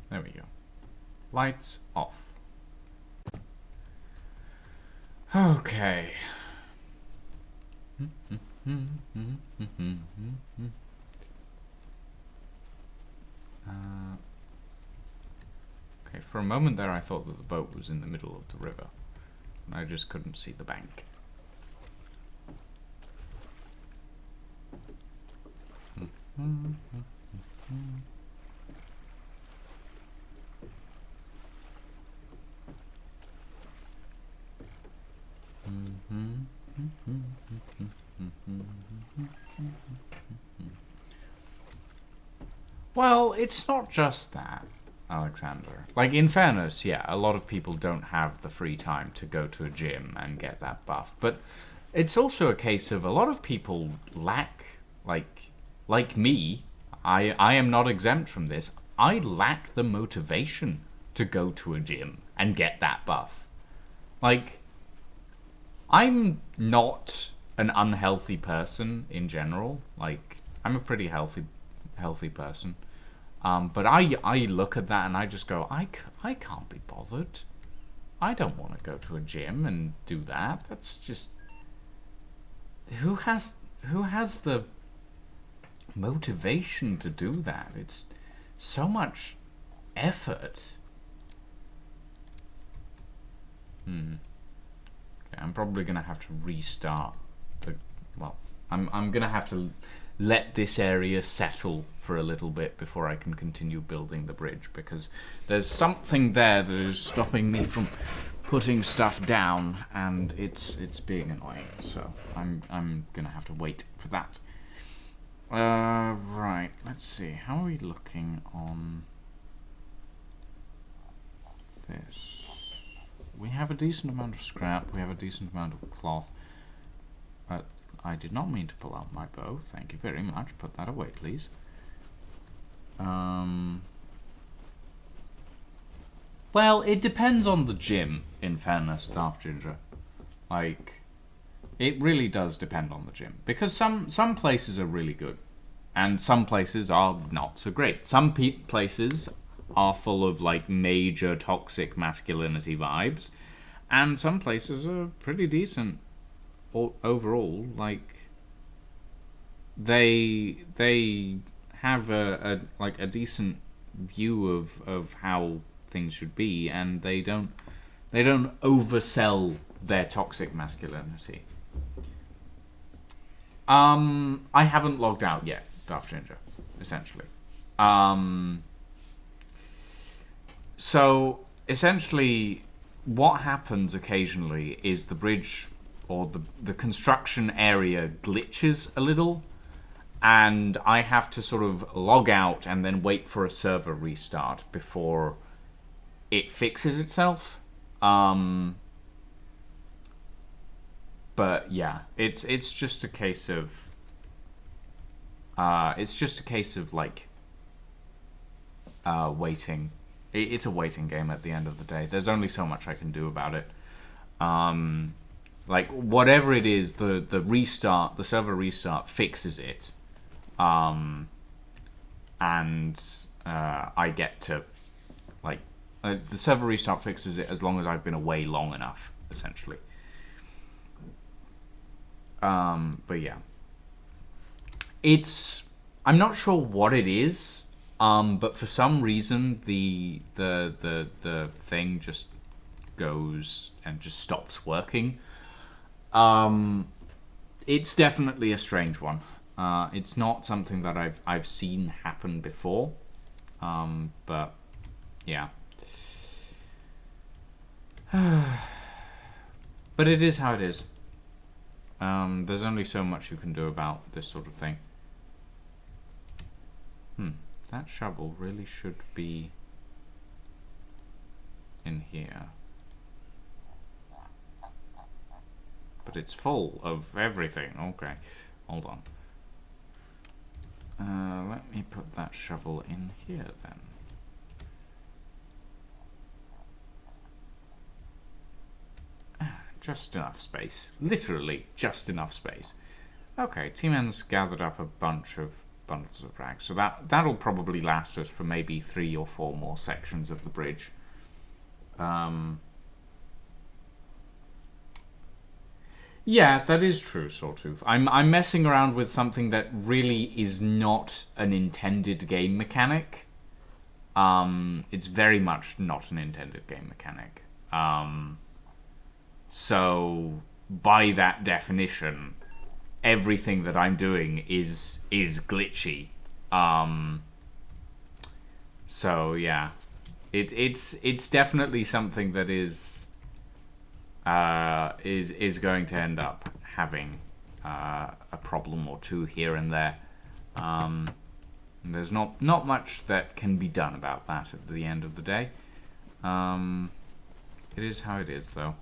There we go. Lights off. Okay. Okay, for a moment there I thought that the boat was in the middle of the river. And I just couldn't see the bank. Well, it's not just that, Alexander. Like, in fairness, yeah, a lot of people don't have the free time to go to a gym and get that buff. But it's also a case of a lot of people lack, like me, I am not exempt from this. I lack the motivation to go to a gym and get that buff. Like, I'm not an unhealthy person in general. Like, I'm a pretty healthy person. But I look at that and I just go, I can't be bothered. I don't want to go to a gym and do that. That's just... Who has the motivation to do that? It's so much effort. Okay, I'm probably gonna have to restart the... Well, I'm gonna have to let this area settle for a little bit before I can continue building the bridge, because there's something there that is stopping me from putting stuff down, and it's being annoying. So I'm gonna have to wait for that. Right. Let's see. How are we looking on this? We have a decent amount of scrap. We have a decent amount of cloth. I did not mean to pull out my bow. Thank you very much. Put that away, please. Well, it depends on the gym, in fairness, Darth Ginger. Like, it really does depend on the gym. Because some places are really good, and some places are not so great. Some places are full of, like, major toxic masculinity vibes, and some places are pretty decent overall. Like, they have a decent view of how things should be, and they don't oversell their toxic masculinity. I haven't logged out yet, Darth Ginger, essentially. So essentially, what happens occasionally is the bridge or the construction area glitches a little, and I have to sort of log out and then wait for a server restart before it fixes itself. But yeah, it's just a case of like waiting. It's a waiting game at the end of the day. There's only so much I can do about it. Like whatever it is, the server restart fixes it, and I get to like the server restart fixes it as long as I've been away long enough, essentially. But yeah, I'm not sure what it is, but for some reason the thing just goes and just stops working. It's definitely a strange one. It's not something that I've seen happen before, but yeah. But it is how it is. There's only so much you can do about this sort of thing. That shovel really should be in here. But it's full of everything. Okay, hold on. Let me put that shovel in here then. Just enough space. Literally just enough space. Okay, T-Man's gathered up a bunch of bundles of rags. So that'll probably last us for maybe 3 or 4 more sections of the bridge. Yeah, that is true, Sawtooth. I'm messing around with something that really is not an intended game mechanic. It's very much not an intended game mechanic. So, by that definition, everything that I'm doing is glitchy. So yeah, it's definitely something that is going to end up having a problem or two here and there. There's not much that can be done about that at the end of the day. It is how it is, though.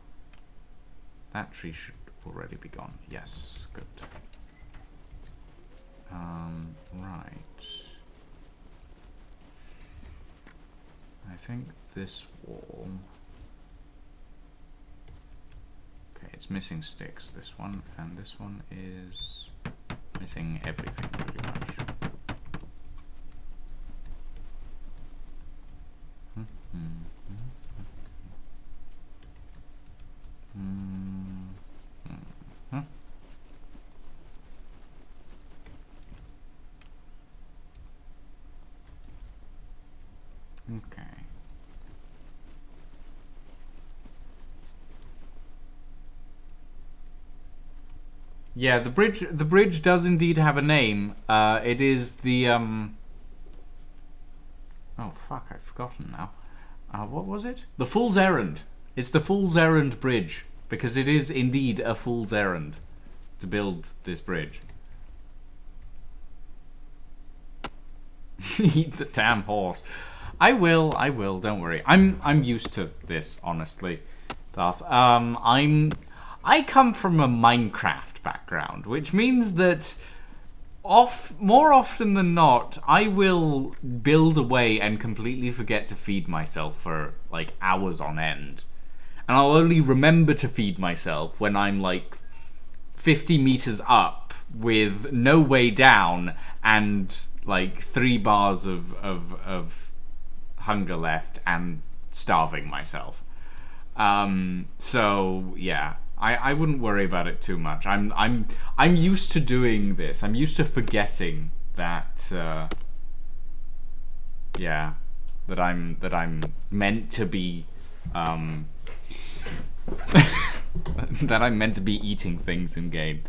That tree should already be gone. Yes, good. Right. I think this wall... Okay, it's missing sticks, this one, and this one is missing everything, pretty much. Okay. Yeah, the bridge does indeed have a name. It is the oh fuck, I've forgotten now. What was it? The Fool's Errand. It's the Fool's Errand Bridge, because it is indeed a fool's errand to build this bridge. Eat the damn horse. I will, don't worry. I'm used to this, honestly, Darth. I come from a Minecraft background, which means that more often than not, I will build away and completely forget to feed myself for like hours on end. And I'll only remember to feed myself when I'm like 50 meters up with no way down and like 3 bars of hunger left and starving myself. So yeah, I wouldn't worry about it too much. I'm used to doing this. I'm used to forgetting that yeah, that I'm meant to be that I'm meant to be eating things in game.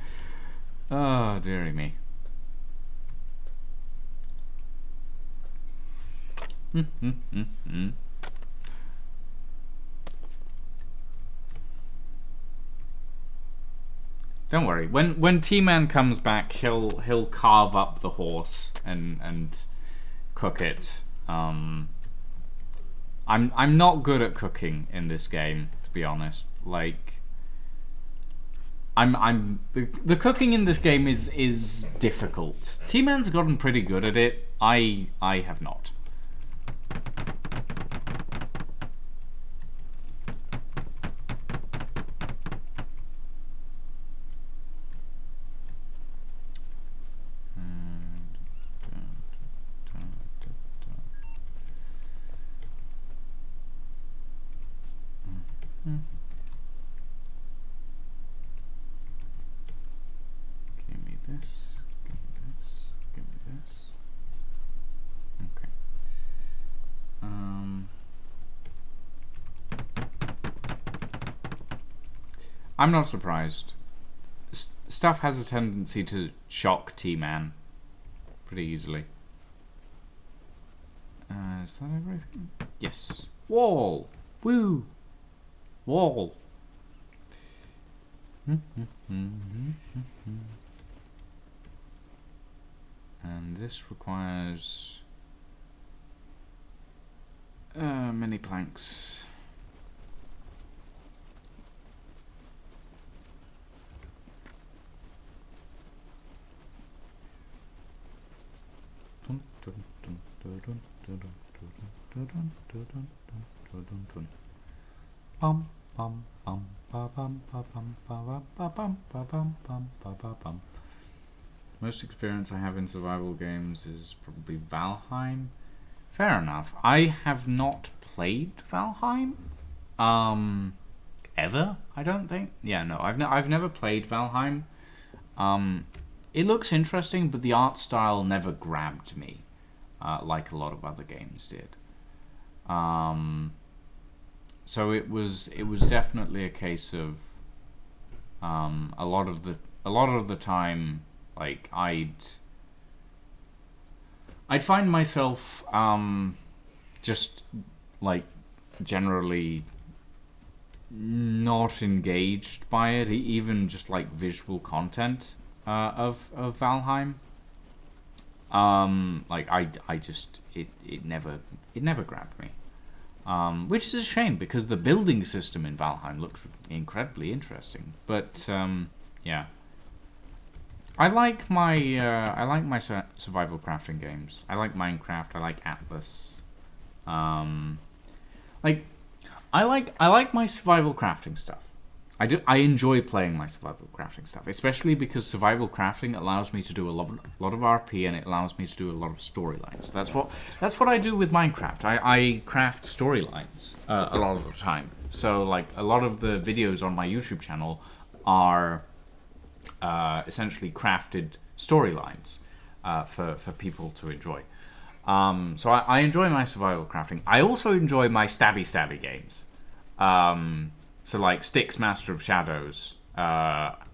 Oh, dearie me. Don't worry. When T-Man comes back, he'll carve up the horse and cook it. I'm not good at cooking in this game, to be honest. Like, the cooking in this game is difficult. T-Man's gotten pretty good at it. I have not. Give me this. Give me this. Give me this. Okay. I'm not surprised. Stuff has a tendency to shock T-Man pretty easily. Is that everything? Yes. Wall! Woo! Wall! And this requires many planks. Most experience I have in survival games is probably Valheim. Fair enough. I have not played Valheim. Ever? I don't think. Yeah, no. I've never played Valheim. It looks interesting, but the art style never grabbed me, like a lot of other games did. So it was definitely a case of a lot of the time, like I'd find myself just like generally not engaged by it, even just like visual content of Valheim. Like I just it never grabbed me. Which is a shame because the building system in Valheim looks incredibly interesting. But yeah, I like my survival crafting games. I like Minecraft. I like Atlas. Like I like my survival crafting stuff. I enjoy playing my survival crafting stuff, especially because survival crafting allows me to do a lot of RP and it allows me to do a lot of storylines. That's what I do with Minecraft. I craft storylines a lot of the time. So like a lot of the videos on my YouTube channel are essentially crafted storylines for people to enjoy. So I enjoy my survival crafting. I also enjoy my stabby games. So like Styx Master of Shadows,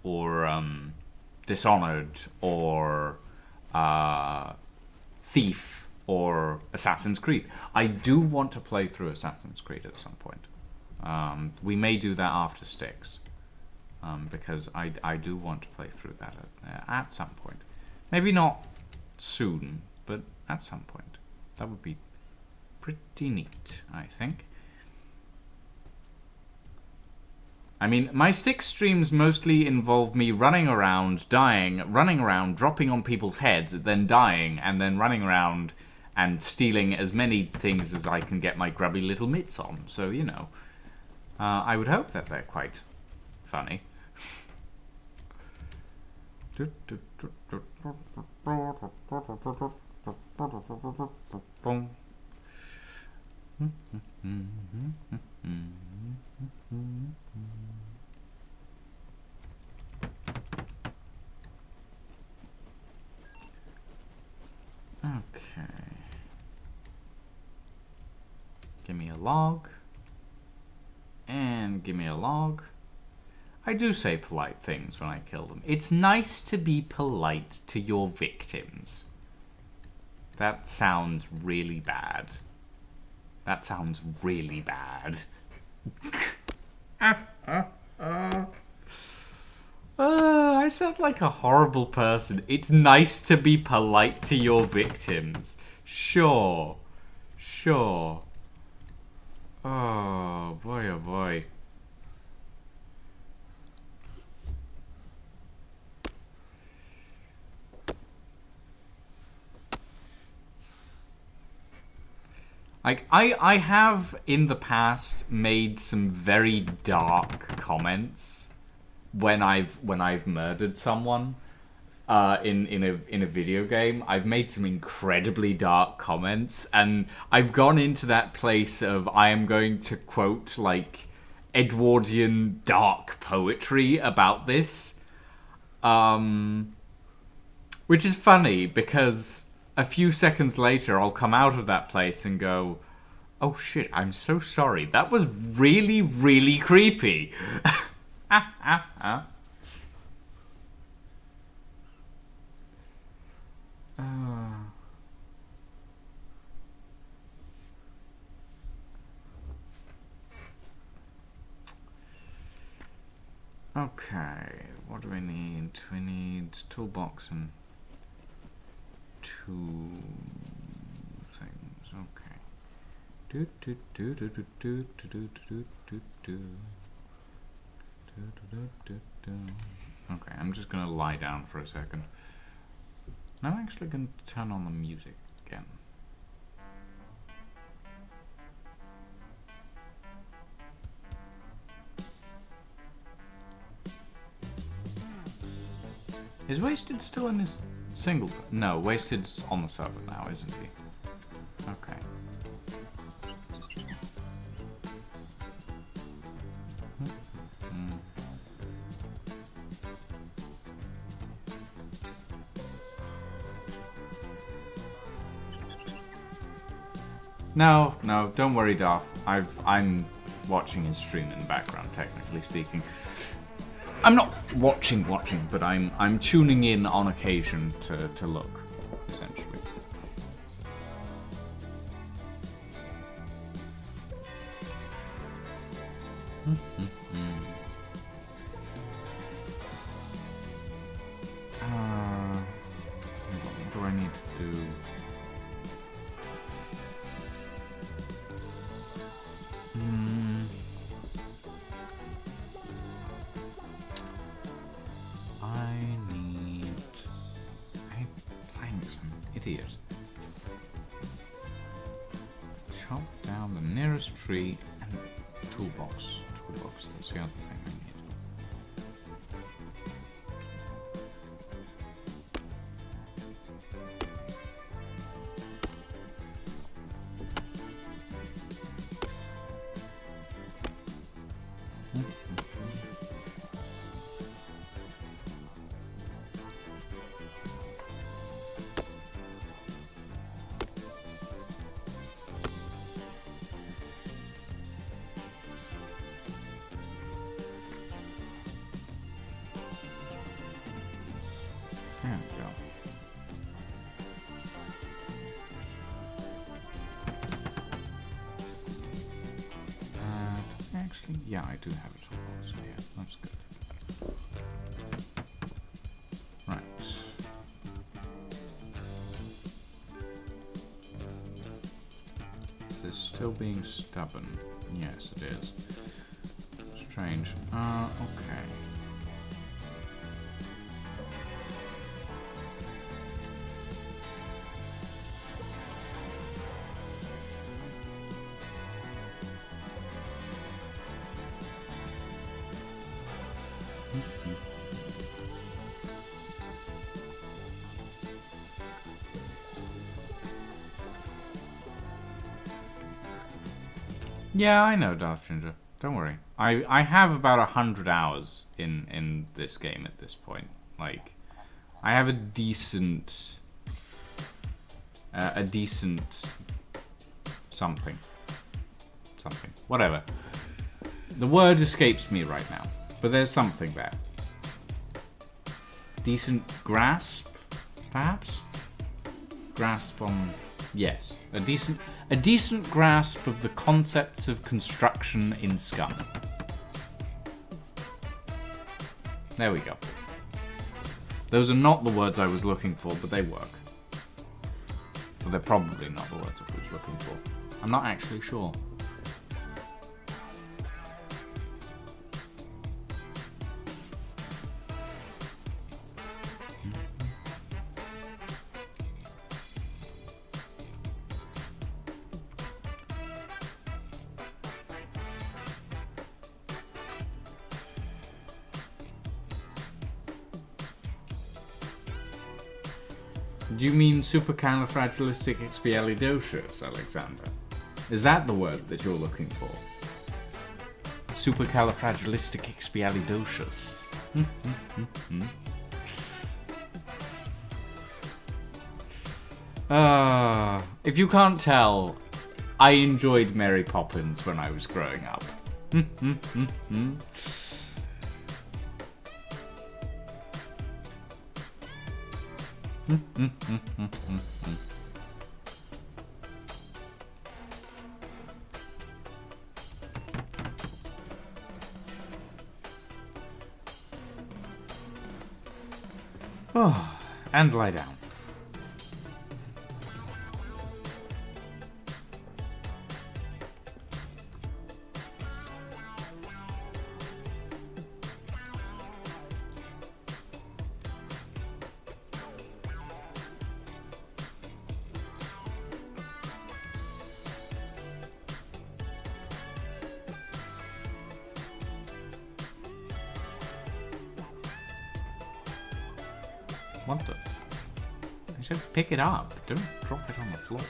or Dishonored, or Thief, or Assassin's Creed. I do want to play through Assassin's Creed at some point. We may do that after Styx, because I do want to play through that at some point. Maybe not soon, but at some point. That would be pretty neat, I think. I mean, my Styx streams mostly involve me running around, dying, running around, dropping on people's heads, then dying, and then running around and stealing as many things as I can get my grubby little mitts on. So, you know, I would hope that they're quite funny. Okay. Give me a log. And give me a log. I do say polite things when I kill them. It's nice to be polite to your victims. That sounds really bad. That sounds really bad. I sound like a horrible person. It's nice to be polite to your victims. Sure. Sure. Oh, boy, oh, boy. Like, I have, in the past, made some very dark comments when I've murdered someone in a video game. I've made some incredibly dark comments, and I've gone into that place of I am going to quote, like, Edwardian dark poetry about this. Which is funny, because a few seconds later, I'll come out of that place and go, oh shit, I'm so sorry. That was really, really creepy. Okay, what do we need? We need toolbox and two things. Okay. Okay, I'm just gonna lie down for a second. I'm actually gonna turn on the music again. Is Wasted still in his single? No, Wasted's on the server now, isn't he? Okay. No, don't worry, Darth. I'm watching his stream in the background, technically speaking. I'm not watching, but I'm tuning in on occasion to look, essentially. What do I need to do? Idiot. Chop down the nearest tree and toolbox. That's the other thing I need. There we go. Actually, yeah, I do have a toolbox in here. That's good. Right. Is this still being stubborn? Yes, it is. Strange. Okay. Yeah, I know, Darth Ginger. Don't worry. I have about 100 hours in this game at this point. Like, I have a decent a decent something. Something. Whatever. The word escapes me right now, but there's something there. Decent grasp, perhaps? Grasp on... Yes. A decent grasp of the concepts of construction in SCUM. There we go. Those are not the words I was looking for, but they work. Well, they're probably not the words I was looking for. I'm not actually sure. Do you mean supercalifragilisticexpialidocious, Alexander? Is that the word that you're looking for? Supercalifragilisticexpialidocious. If you can't tell, I enjoyed Mary Poppins when I was growing up. Oh, and lie down. What the? I said pick it up. Don't drop it on the floor.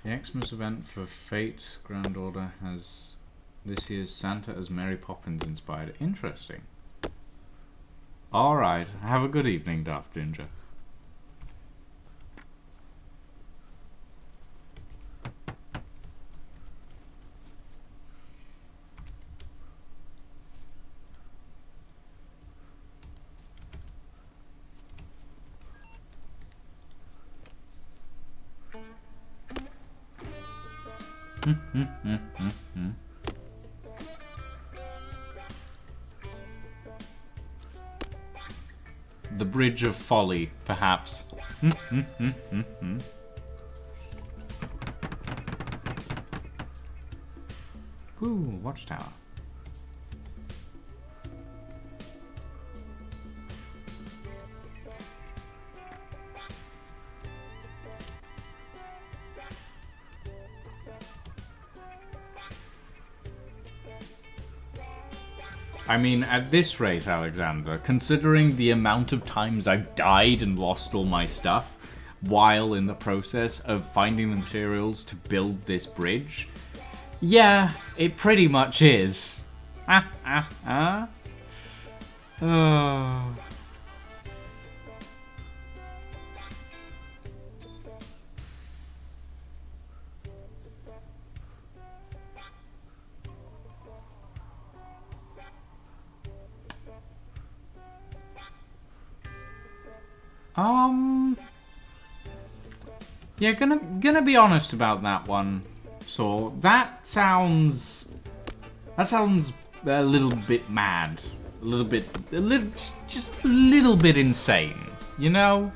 The Xmas event for Fate Grand Order has this year's Santa as Mary Poppins inspired. Interesting. Alright, have a good evening, Daft Ginger. The Bridge of Folly, perhaps. Ooh, watchtower. I mean, at this rate, Alexander, considering the amount of times I've died and lost all my stuff while in the process of finding the materials to build this bridge, yeah, it pretty much is. Oh. Yeah, gonna be honest about that one. So that sounds a little bit mad, just a little bit insane, you know?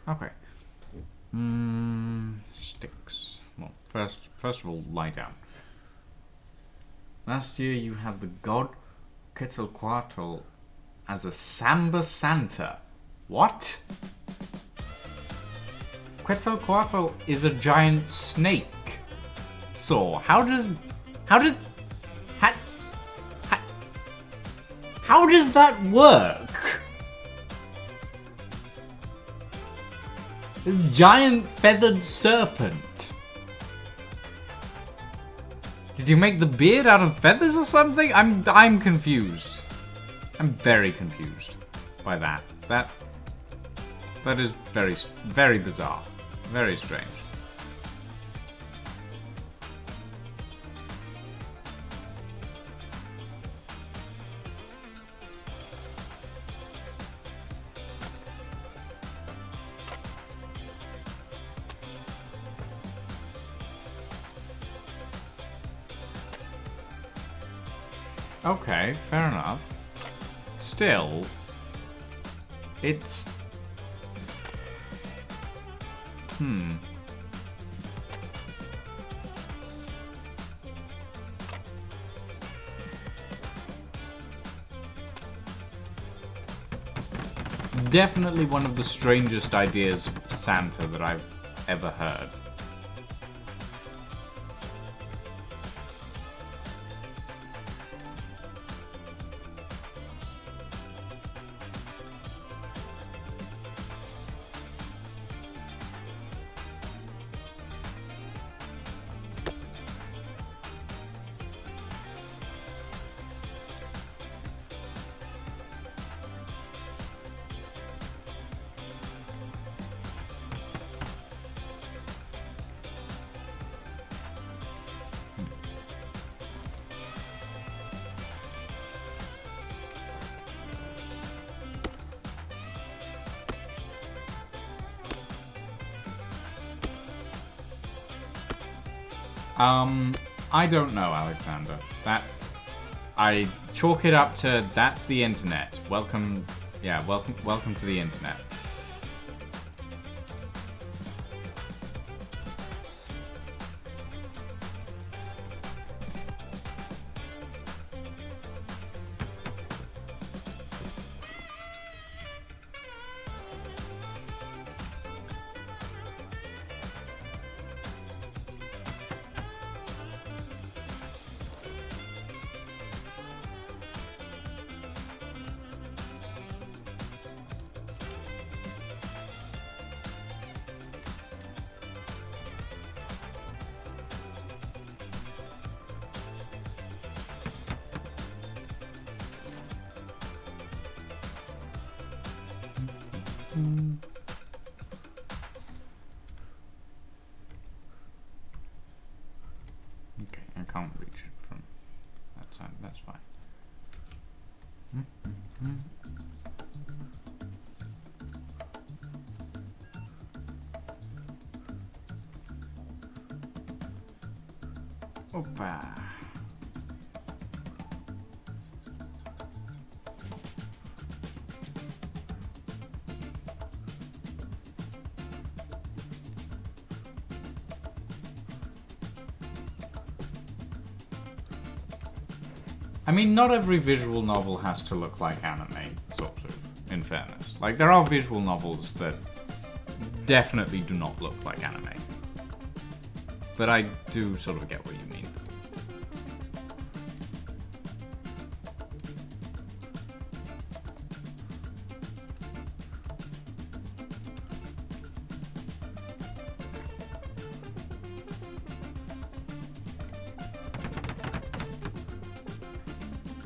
Okay. Sticks. Well, first of all, lie down. Last year you had the god Quetzalcoatl as a Samba Santa. What? Quetzalcoatl is a giant snake. So how does that work? This giant feathered serpent. Did you make the beard out of feathers or something? I'm confused. I'm very confused by that. That is very, very bizarre. Very strange. Okay, fair enough. Still, it's... Definitely one of the strangest ideas of Santa that I've ever heard. I don't know, Alexander. I chalk it up to that's the internet. Welcome to the internet. Okay, I can't reach it from that side. That's fine. Opa. I mean, not every visual novel has to look like anime, sort of, in fairness. Like, there are visual novels that definitely do not look like anime. But I do sort of get what you mean.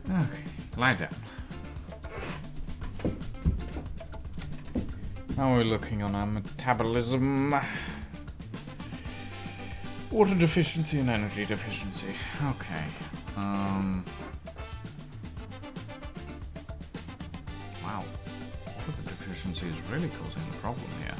Okay, lie down. Now we're looking on our metabolism. Water deficiency and energy deficiency. Okay. Wow. Water deficiency is really causing the problem here.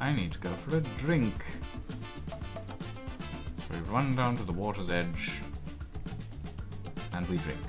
I need to go for a drink. So we run down to the water's edge, and we drink.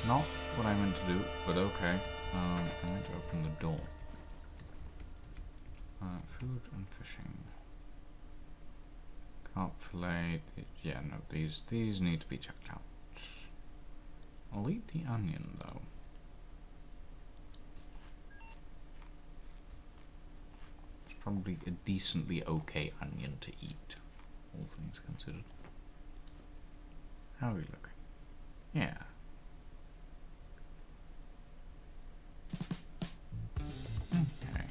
Not what I meant to do, but okay. I meant to open the door. Food and fishing. Carp fillet. Yeah, no, these need to be checked out. I'll eat the onion though. It's probably a decently okay onion to eat, all things considered. How are we looking? Yeah. Okay.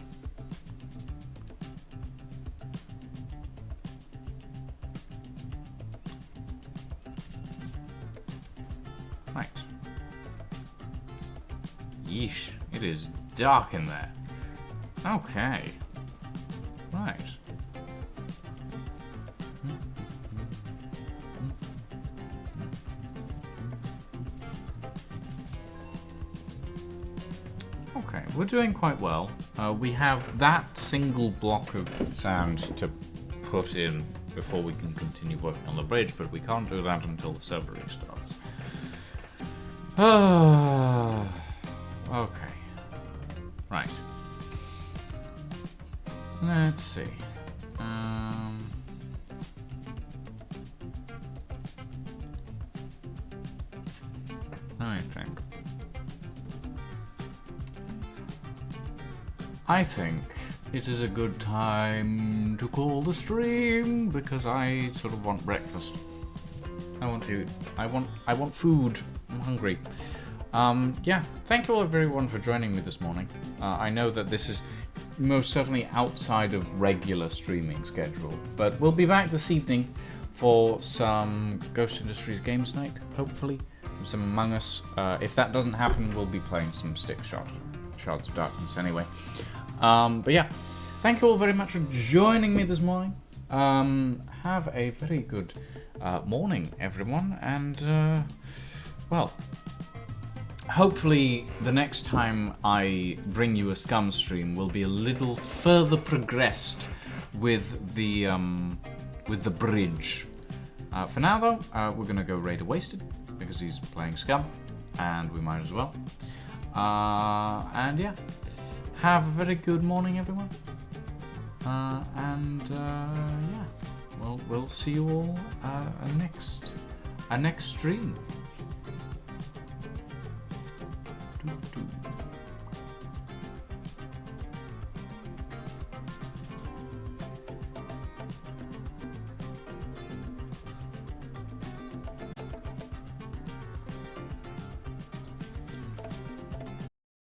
Right. Yeesh, it is dark in there. Okay. Right. Okay, we're doing quite well. We have that single block of sand to put in before we can continue working on the bridge, but we can't do that until the server restarts. Okay. Right. Let's see. I think it is a good time to call the stream because I sort of want breakfast. I want food. I'm hungry. Yeah, thank you all everyone for joining me this morning. I know that this is most certainly outside of regular streaming schedule, but we'll be back this evening for some Ghost Industries Games Night, hopefully, some Among Us. If that doesn't happen, we'll be playing some Shards of Darkness anyway. But yeah, thank you all very much for joining me this morning. Have a very good morning, everyone, and well, hopefully the next time I bring you a SCUM stream will be a little further progressed with the bridge. For now though, we're gonna go raid a Wasted because he's playing SCUM, and we might as well. And yeah, have a very good morning, everyone. Yeah, we'll see you all next stream.